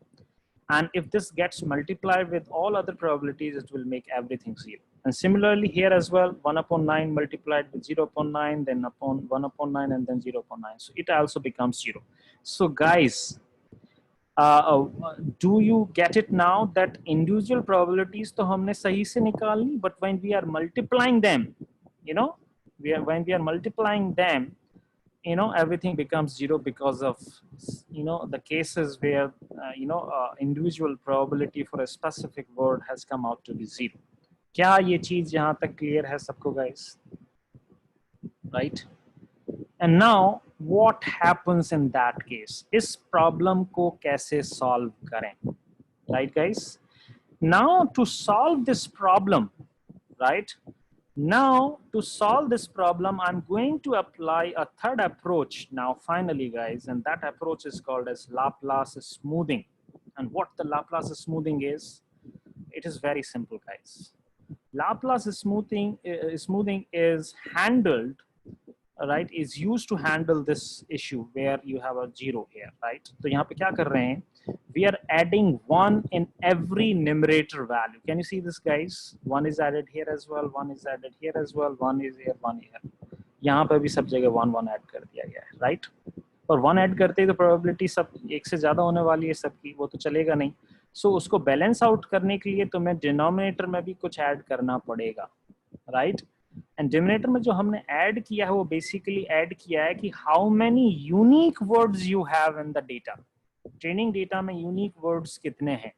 And if this gets multiplied with all other probabilities, it will make everything 0. And similarly here as well, 1 upon 9 multiplied with 0 upon 9, then upon 1 upon 9, and then 0 upon 9. So it also becomes 0. So guys, do you get it now that individual probabilities to हमने सही से निकालनी, but when we are multiplying them, when we are multiplying them, everything becomes 0 because of the cases where individual probability for a specific word has come out to be 0. क्या ये चीज यहाँ तक clear है सबको guys? Right? And now what happens in that case? इस problem को कैसे सॉल्व करें? Right guys? Now to solve this problem, right? Now to solve this problem, I'm going to apply a third approach now finally guys, and that approach is called as Laplace smoothing. And what the Laplace smoothing is, it is very simple guys. Laplace smoothing is handled, right, is used to handle this issue where you have a 0 here, right? So यहाँ पे क्या कर रहे हैं? We are adding 1 in every numerator value. Can you see this guys? 1 is added here as well, 1 is added here as well, 1 is here, 1 here. यहाँ पे भी सब जगह 1 1 ऐड कर दिया गया है, right? और 1 ऐड करते ही तो प्रोबेबिलिटी सब एक से ज़्यादा होने वाली है सबकी, वो तो चलेगा नहीं। सो उसको बैलेंस आउट करने के लिए तुम्हें डिनोमिनेटर में भी कुछ ऐड करना पड़ेगा, राइट। एंड डिनोमिनेटर में जो हमने ऐड किया है वो बेसिकली ऐड किया है कि how many unique words you have in the data. Training data में यूनिक वर्ड्स कितने हैं।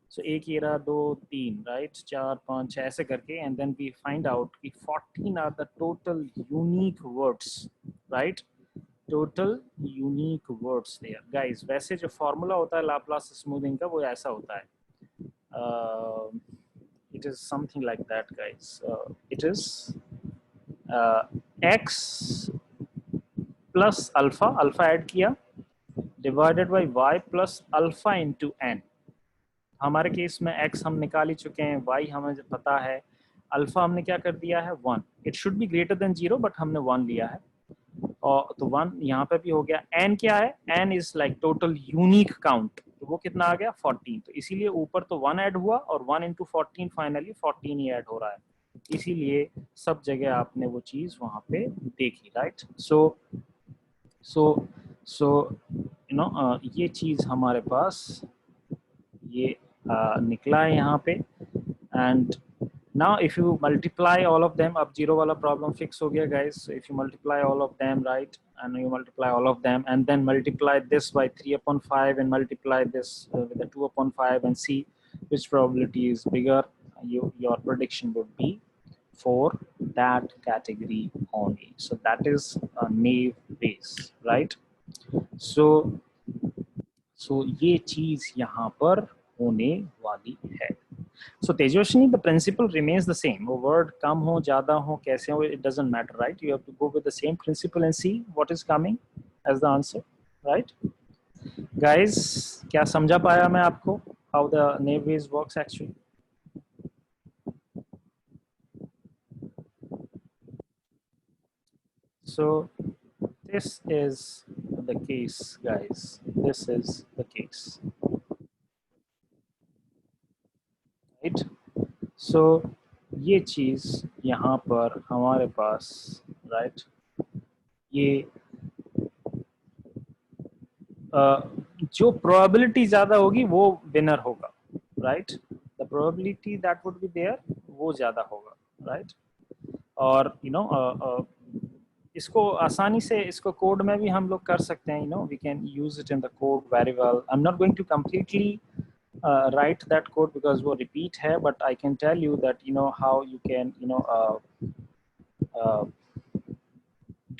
सो एक ये रहा, 2 3 राइट, 4 5 6 ऐसे करके, and then we find out कि 14 are the total unique words, right. Total unique words there guys. वैसे जो फॉर्मूला होता है लाप्लास स्मूथिंग का वो ऐसा होता है, it is something like that guys. It is x plus alpha, alpha add किया, divided by y plus alpha into n। हमारे केस में x हम निकाल ही चुके हैं, y हमें पता है, अल्फा हमने क्या कर दिया है 1। It should be greater than 0 but हमने 1 लिया है, और तो 1 यहाँ पे भी हो गया। n क्या है, n is like total unique count, तो वो कितना आ गया 14। तो इसीलिए ऊपर तो 1 ऐड हुआ और 1 इंटू 14 फाइनली 14 ही ऐड हो रहा है, इसीलिए सब जगह आपने वो चीज वहां पे देखी, राइट। सो यू नो ये चीज हमारे पास ये निकला है यहाँ पे। And now if you multiply all of them, अब जीरो वाला problem fix हो गया guys। So if you multiply all of them, right, and you multiply all of them and then multiply this by 3/5 and multiply this with the 2/5 and see which probability is bigger, your prediction would be for that category only. So that is a naive base, right। so ये चीज यहाँ पर होने वाली है। So Tejashni, the principle remains the same. वो word कम हो ज़्यादा हो कैसे हो, it doesn't matter, right? You have to go with the same principle and see what is coming as the answer, right? Guys, क्या समझा पाया मैं आपको how the naive Bayes works actually? So this is the case, guys. This is the case, right? So ये चीज यहाँ पर हमारे पास, right? ये जो प्रोबेबिलिटी ज्यादा होगी वो विनर होगा, right. The probability that would be there वो ज्यादा होगा, राइट। और यू नो इसको आसानी से इसको कोड में भी हम लोग कर सकते हैं, you know we can use it in the code very well. I am not going to completely write that code because वो repeat है, but I can tell you that you know how you can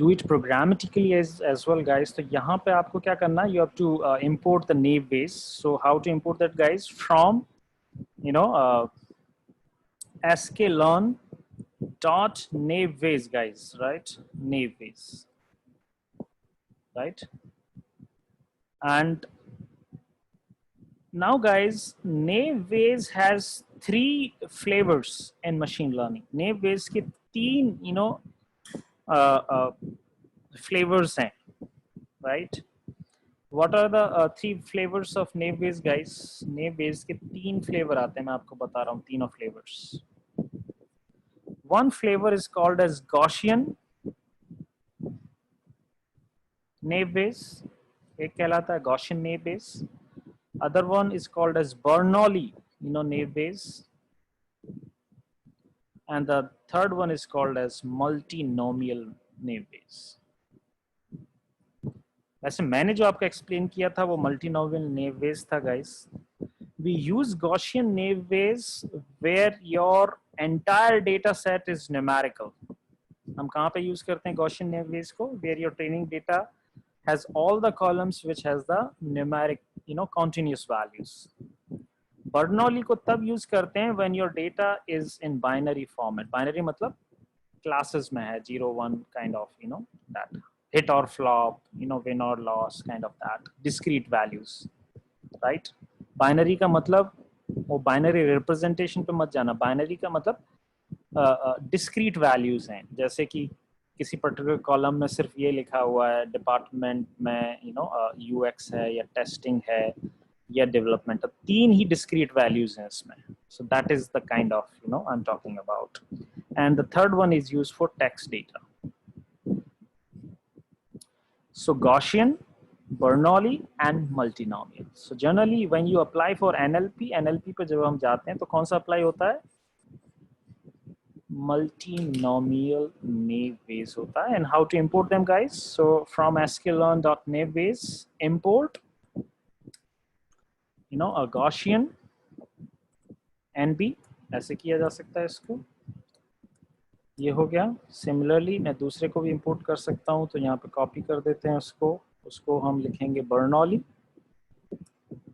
do it programmatically as well, guys। तो यहाँ पे आपको क्या करना है, you have to import the Nave base। So how to import that, guys? From you know sklearn dot Nave base, guys, right? Nave base, right? And now, guys, Nave base has 3 flavors in machine learning। Nave base के 3 flavors हैं, right? What are the 3 flavors of Nave Bayes, guys? Nave Bayes के 3 flavor आते हैं, मैं आपको बता रहा हूँ तीनों flavors। One flavor is called as Gaussian Nave Bayes, एक कहलाता है Gaussian Nave Bayes। Other one is called as Bernoulli, Nave Bayes, and the third one is called as multinomial Nave Bayes। वैसे मैंने जो आपको एक्सप्लेन किया था वो मल्टीनोमियल नेव बेस था, guys. We use Gaussian naive Bayes where your entire data set is numerical. हम कहाँ पे यूज करते हैं गॉसियन नेव बेस को? Where your training data has all the columns which has the numeric continuous values. Bernoulli को तब use करते हैं when your data is in binary format. Binary मतलब क्लासेस में है, 0 1 kind of that hit or flop, win or loss, kind of that discrete values, right? Binary का मतलब वो binary representation पे मत जाना। binary का मतलब discrete values हैं, जैसे कि किसी पर्टिकुलर कॉलम में सिर्फ ये लिखा हुआ है डिपार्टमेंट में UX है या टेस्टिंग है या डेवलपमेंट, 3 ही discrete values हैं इसमें। So that is the kind of I'm talking about। And the third one is used for text data। So Gaussian, Bernoulli and multinomial. So generally when you apply for NLP पे जब हम जाते हैं तो कौन सा अप्लाई होता है? Multinomial Nave Bayes होता है. And how to import them, guys? So from sklearn.navebayes import, a Gaussian NB, ऐसे किया जा सकता है इसको. ये हो गया. Similarly मैं दूसरे को भी import कर सकता हूँ, तो यहाँ पे copy कर देते हैं उसको हम लिखेंगे Bernoulli.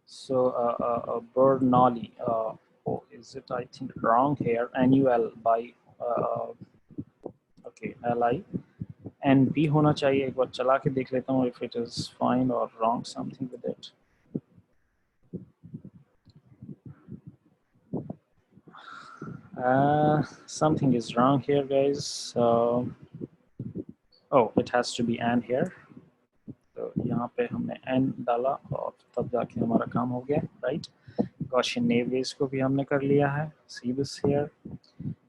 So Bernoulli, oh, is it, I think, wrong here? NUL by okay, LI and B होना चाहिए. एक बार चला के देख लेता हूँ if it is fine or wrong something with it. Something is wrong here, guys. Oh, it has to be N here. तो यहाँ पे हमने N डाला और तब जाके हमारा काम हो गया, right? Gaussian Nave Bayes को भी हमने कर लिया है. See this here.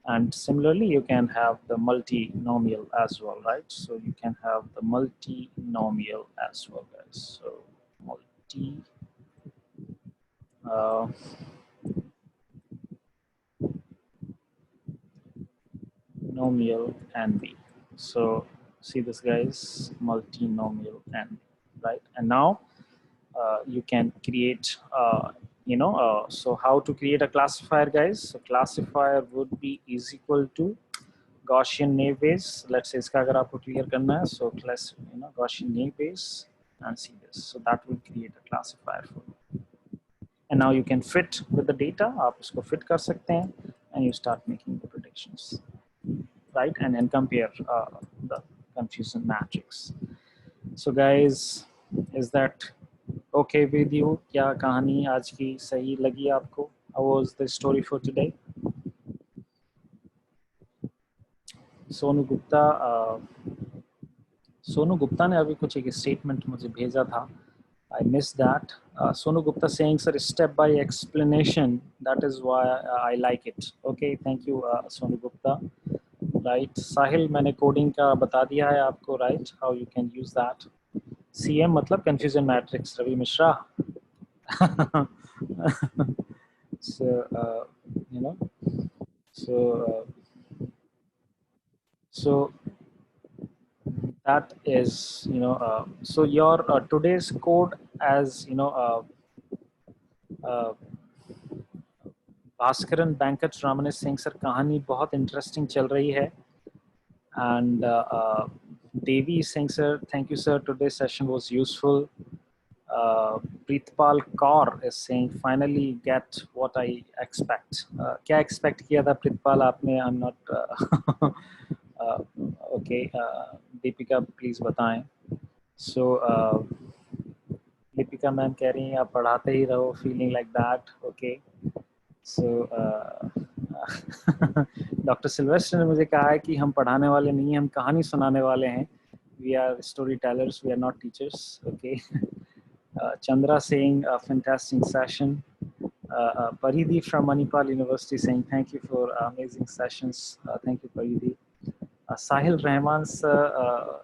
And similarly, you can have the multinomial as well, right? So you can have the multinomial as well, guys. So multinomial NB. So see this, guys, multinomial NB, right? And now you can create, so how to create a classifier, guys? So classifier would be is equal to Gaussian Nave Bayes. Let's say इसका अगर आपको clear करना है, so class, Gaussian Nave Bayes and see this. So that will create a classifier for you. And now you can fit with the data. आप उसको fit कर सकते हैं, and you start making the predictions, right? And then compare the confusion matrix. So guys, is that okay with you? क्या कहानी आज की सही लगी आपको? How was the story for today? Sonu Gupta ने अभी कुछ एक स्टेटमेंट मुझे भेजा था. I missed that. Sonu Gupta saying, sir, step by explanation. That is why I like it. Okay, thank you, Sonu Gupta. Right. Sahil, मैंने coding का बता दिया है आपको, right? How you can use that. CM मतलब confusion matrix. Ravi Mishra. So so that is, so your today's code, as Bhaskaran Bankat Raman is saying, sir, कहानी बहुत interesting चल रही है. And Devi is saying, sir, thank you, sir, today's session was useful. Pritpal Kaur is saying, finally get what I expect. क्या expect किया था Pritpal आपने? I'm not okay. Deepika, please बताएं. So Deepika ma'am कह रही हैं आप पढ़ाते ही रहो, feeling like that. Okay. So Dr. Sylvester ने मुझे कहा है कि हम पढ़ाने वाले नहीं हैं, हम कहानी सुनाने वाले हैं. We are storytellers, we are not teachers. Okay. Chandra saying a fantastic session. Paridhi from Manipal University saying thank you for amazing sessions. Thank you, Paridhi. Sahil Rahman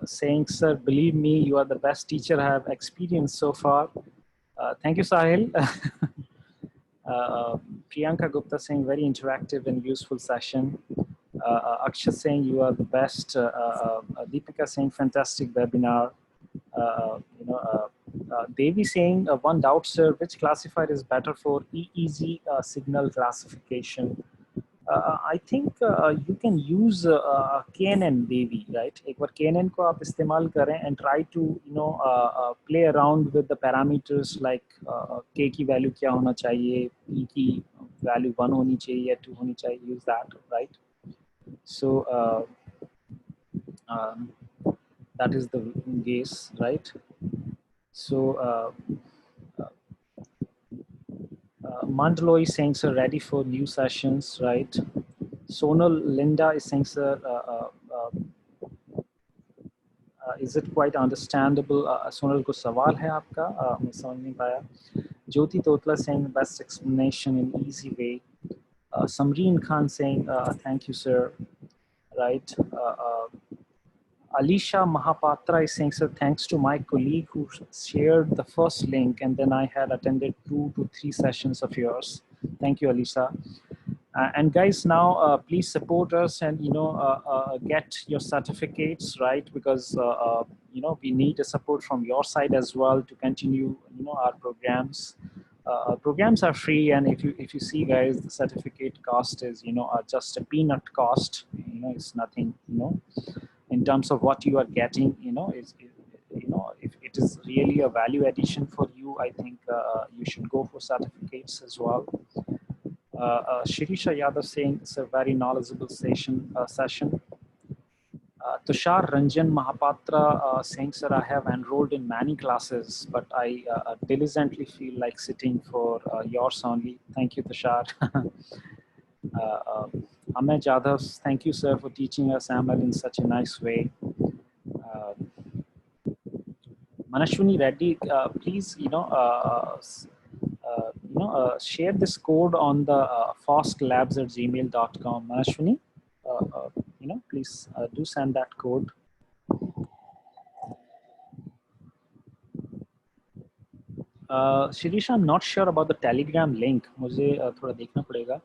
saying, sir, believe me, you are the best teacher I have experienced so far. Thank you, Sahil. Priyanka Gupta saying very interactive and useful session. Akshay saying you are the best. Deepika saying fantastic webinar. Devi saying one doubt, sir, which classifier is better for EEG signal classification? I think you can use KNN, Devi, right? एक बार KNN को आप इस्तेमाल करें and try to play around with the parameters like K की value क्या होना चाहिए, P की value 1 होनी चाहिए या 2 होनी चाहिए. Use that, right? So that is the case, right? So Mandalo is saying, sir, ready for new sessions, right? Sonal Linda is saying, sir, is it quite understandable? Sonal को सवाल है आपका, मैं समझ नहीं पाया. Jyoti Totla saying best explanation in easy way. Samreen Khan saying thank you, sir. Right. Alisha Mahapatra is saying, so thanks to my colleague who shared the first link, and then I had attended 2 to 3 sessions of yours. Thank you, Alisha. And guys, now please support us and get your certificates, right? Because we need a support from your side as well to continue our programs. Programs are free, and if you see, guys, the certificate cost is just a peanut cost. It's nothing. In terms of what you are getting, if it is really a value addition for you, I think you should go for certificates as well. Shirisha Yadav saying it's a very knowledgeable session. Tushar Ranjan Mahapatra saying, sir, I have enrolled in many classes, but I diligently feel like sitting for yours only. Thank you, Tushar. Ahmed Jadhav, thank you, sir, for teaching us AML in such a nice way. Manashwini Reddy, please, share this code on the fosklabs@gmail.com. Manashwini, please do send that code. Shirisha, I'm not sure about the Telegram link. मुझे थोड़ा देखना पड़ेगा.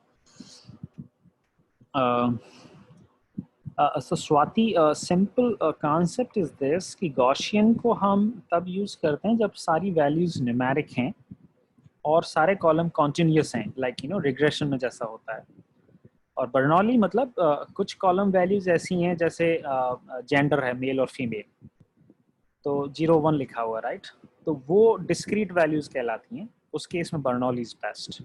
So Swati, simple concept is this कि Gaussian को हम तब use करते हैं जब सारी values numeric हैं और सारे column continuous हैं, like regression में जैसा होता है. और बर्नौली मतलब कुछ कॉलम वैल्यूज ऐसी हैं जैसे जेंडर है, मेल और फीमेल, तो 0 1 लिखा हुआ, राइट? तो वो डिस्क्रीट वैल्यूज कहलाती हैं. उस केस में बर्नौली इज बेस्ट.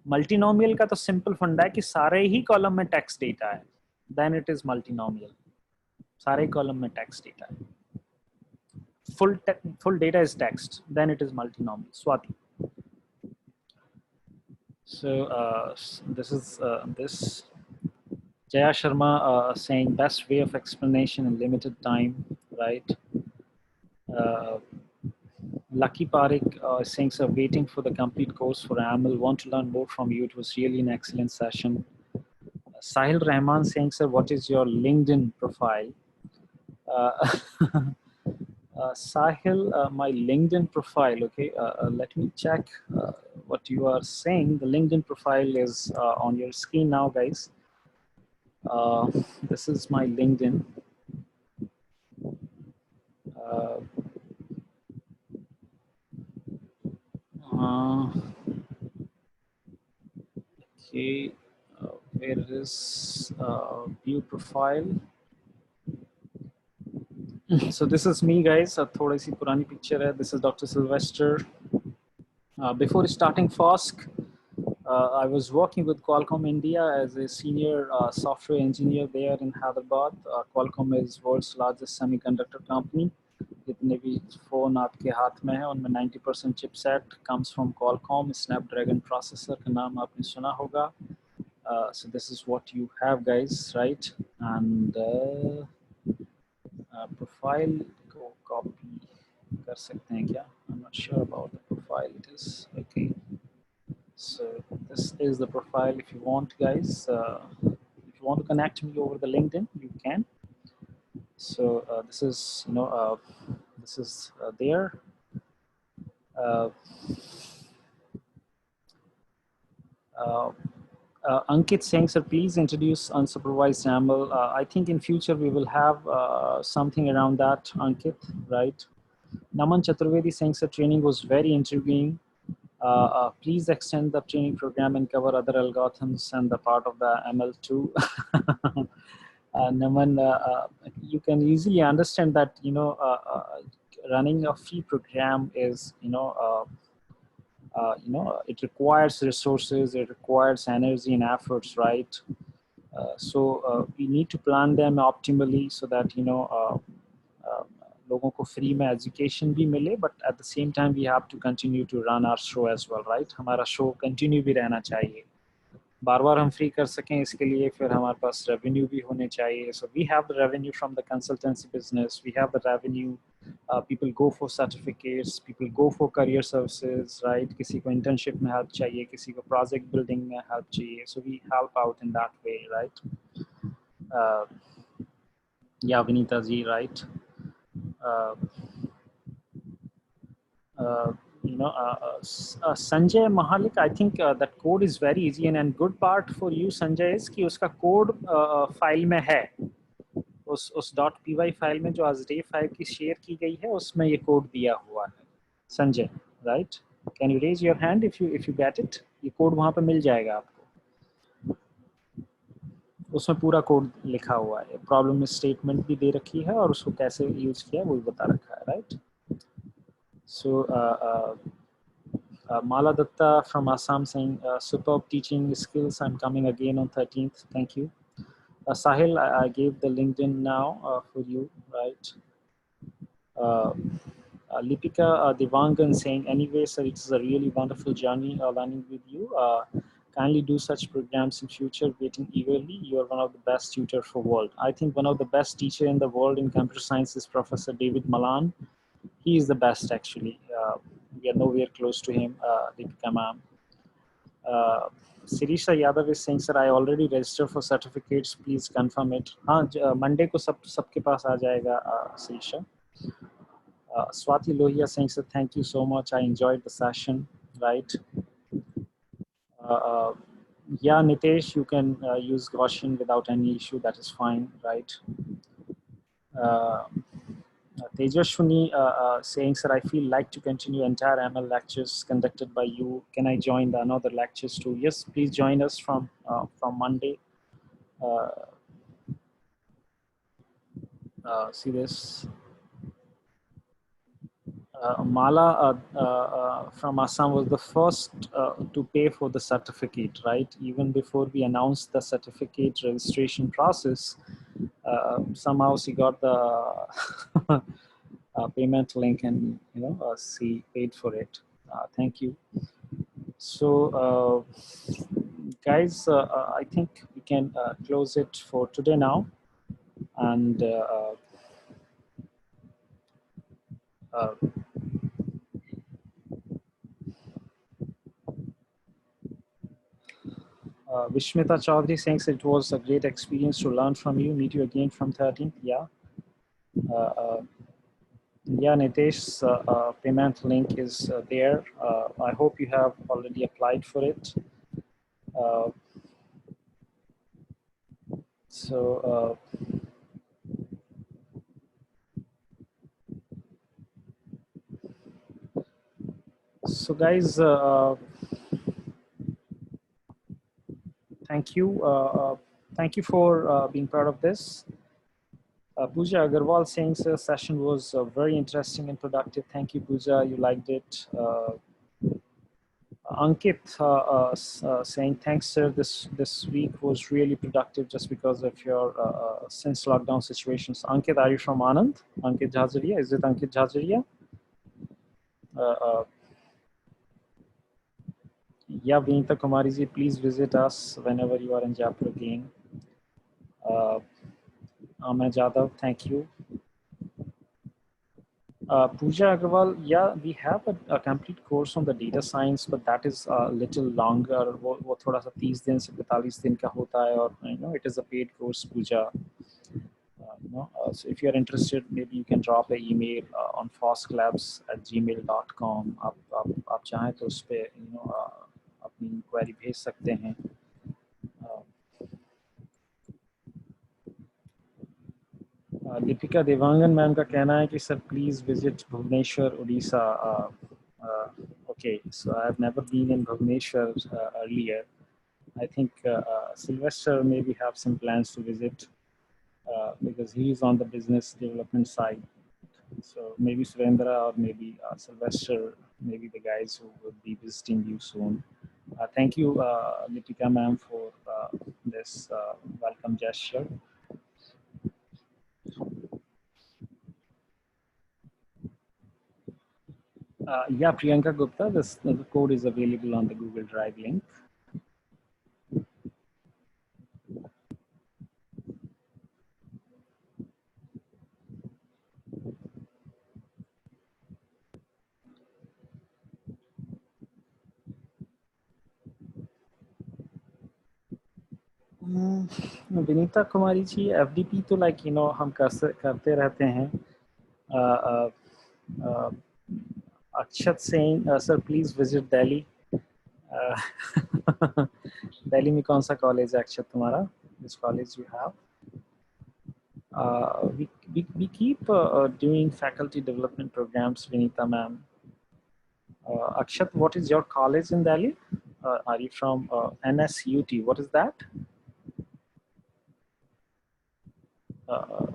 मल्टीनोमियल का तो सिंपल फंडा है कि सारे ही कॉलम में टेक्स्ट डेटा है, देन इट इज मल्टीनोमियल. सारे कॉलम में टेक्स्ट डेटा है, full data is text, then it is multinomial. Swati. So this is this. Jaya Sharma saying best way of explanation in limited time, right? Lucky Parik saying, so waiting for the complete course for AML. Want to learn more from you. It was really an excellent session. Sahil Rahman saying, sir, what is your LinkedIn profile? Sahil, my LinkedIn profile, okay, let me check what you are saying. The LinkedIn profile is on your screen now, guys. This is my LinkedIn. Okay, where is view profile? So this is me, guys. थोड़ी सी पुरानी picture है. This is Dr. Sylvester. Before starting FOSC, I was working with Qualcomm India as a senior software engineer there in Hyderabad. Qualcomm is world's largest semiconductor company. जितने भी phone आपके हाथ में है उनमें 90% chipset comes from Qualcomm. Snapdragon processor का नाम आपने सुना होगा. So this is what you have, guys, right? And profile को copy कर सकते हैं क्या? I'm not sure about the profile. It is okay. So this is the profile. If you want, guys, if you want to connect me over the LinkedIn, you can. So this is this is there. Ankit saying, sir, please introduce unsupervised AML. I think in future we will have something around that, Ankit, right? Naman Chaturvedi saying, sir, training was very intriguing. Please extend the training program and cover other algorithms and the part of the ML too. Naman, you can easily understand that running a free program is it requires resources, it requires energy and efforts, right? So we need to plan them optimally so that लोगों को free में education भी मिले, but at the same time we have to continue to run our show as well, right? हमारा show continue भी रहना चाहिए. बार बार हम फ्री कर सकें इसके लिए फिर हमारे पास रेवेन्यू भी होने चाहिए. So we have the revenue from the consultancy business, we have the revenue, people go for certificates, people go for career services, right? किसी को इंटर्नशिप में हेल्प चाहिए, किसी को प्रोजेक्ट बिल्डिंग में हेल्प चाहिए. So we help out in that way, right? Yeah, Vinita ji, right. Uh, uh, Sanjay Mahalik, I think that code is very easy, and good part for you, Sanjay, is कि उसका code file में है. उस .py file में जो आज file की share की गई है उसमें ये कोड दिया हुआ है. Sanjay, right? Can you raise your hand if you get it? ये कोड वहां पे मिल जाएगा आपको. उसमें पूरा कोड लिखा हुआ है, प्रॉब्लम स्टेटमेंट भी दे रखी है और उसको कैसे यूज किया वो भी बता रखा है, right? So Mala Datta from Assam saying, superb teaching skills. I'm coming again on 13th. Thank you. Sahil, I gave the LinkedIn now for you, right? Uh, Lipika Devangan saying, anyway, sir, it's a really wonderful journey learning with you. Kindly do such programs in future, waiting eagerly. You are one of the best tutor for world. I think one of the best teacher in the world in computer science is Professor David Malan. He is the best, actually. We are nowhere close to him, Deepika ma'am. Sirisha Yadav is saying, sir, I already registered for certificates. Please confirm it. हाँ, Monday को सबके पास आ जाएगा, Sirisha. Swati Lohia saying, sir, thank you so much. I enjoyed the session, right? Yeah, Nitesh, you can use Gaussian without any issue. That is fine, right? Tejashwini saying, sir, I feel like to continue entire ML lectures conducted by you. Can I join the another lectures too? Yes, please join us from Monday. See this. Mala from Assam was the first to pay for the certificate, right? Even before we announced the certificate registration process, somehow she got the payment link, and she paid for it. Thank you. So, guys, I think we can close it for today now, and Vishmita Chaudhary saying it was a great experience to learn from you. Meet you again from 13th. Yeah. Yeah, Nitesh's payment link is there. I hope you have already applied for it. So guys, thank you. Thank you for being part of this. Pooja Agarwal saying the session was very interesting and productive. Thank you, Pooja. You liked it. Ankit saying, thanks, sir. This week was really productive just because of your since lockdown situations. Ankit, are you from Anand? Ankit Jhazaria? Is it Ankit Jhazaria? Yeah, Vinita Kumari ji, please visit us whenever you are in Jaipur again. Amay Jadhav, thank you. Pooja Agarwal, yeah, we have a complete course on the data science, but that is a little longer. वो थोड़ा सा 30 दिन से 45 दिन का होता है, और it is a paid course, Pooja. So if you are interested, maybe you can drop an email on fosklabs@gmail.com. आप चाहें तो उस पे अपनी inquiry भेज सकते हैं. दीपिका देवांगन मैम का कहना है कि sir please visit Bhubaneswar Orissa. Okay, so I have never been in Bhubaneswar earlier. I think Sylvester maybe have some plans to visit because he is on the business development side. So maybe Surendra or maybe Sylvester, maybe the guys who will be visiting you soon. Thank you, Deepika ma'am, for this welcome gesture. Yeah, Priyanka Gupta, the code is available on the Google Drive link. Vinita Kumari ji, FDP तो like हम करते रहते हैं. uh, uh, Akshat saying, sir, please visit Delhi. Delhi में कौन सा college है अक्षत तुम्हारा? Which college you have? We keep doing faculty development programs, Vinita ma'am. Akshat, what is your college in Delhi? Are you from NSUT? What is that? Uh,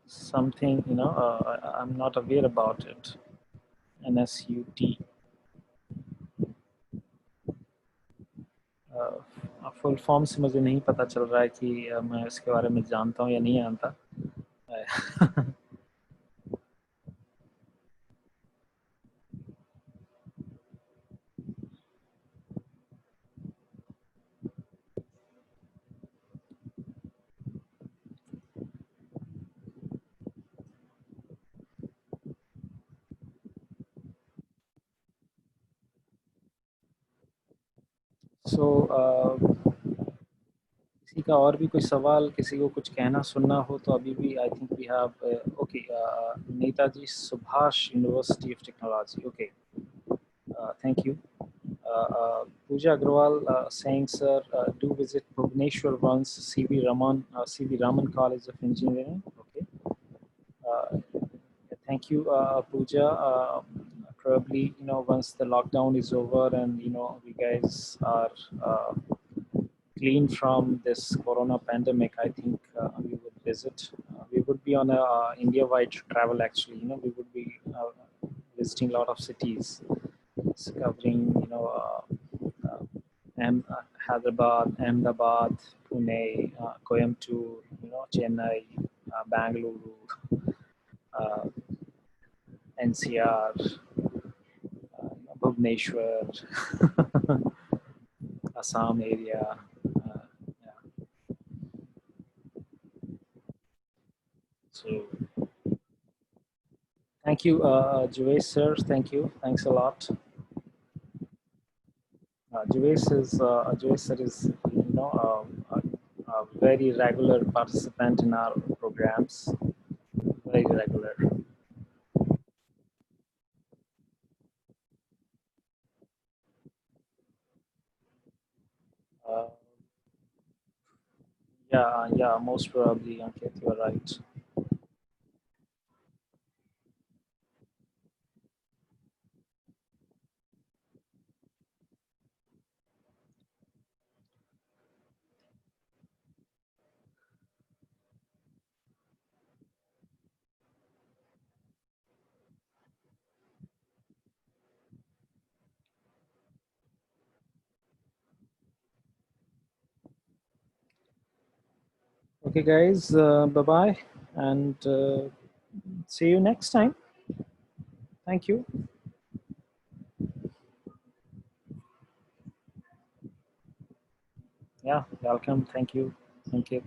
Something, I'm not aware about it. NSUT. Full form से मुझे नहीं पता चल रहा है कि मैं इसके बारे में जानता हूँ या नहीं जानता. सो किसी का और भी कोई सवाल, किसी को कुछ कहना सुनना हो तो अभी भी I think we have. Okay, Netaji Subhash University of Technology. Okay, thank you. Pooja Agrawal saying, sir, do visit Bhubaneswar once, CV Raman College of Engineering. Okay. Thank you, Pooja. Probably, once the lockdown is over and, we guys are clean from this corona pandemic, I think we would visit. We would be on a India-wide travel, actually. We would be visiting a lot of cities, covering, Hyderabad, Ahmedabad, Pune, Coimbatore, Chennai, Bangalore, uh, NCR, Bhubaneswar, Assam area. Yeah. So, thank you, Juvesh sir. Thank you. Thanks a lot. Juvesh sir is, a very regular participant in our programs. Very regular. Uh, yeah, most probably, Ankit, you are right. Okay, guys, bye bye, and see you next time. Thank you. Yeah, welcome. Thank you. Thank you.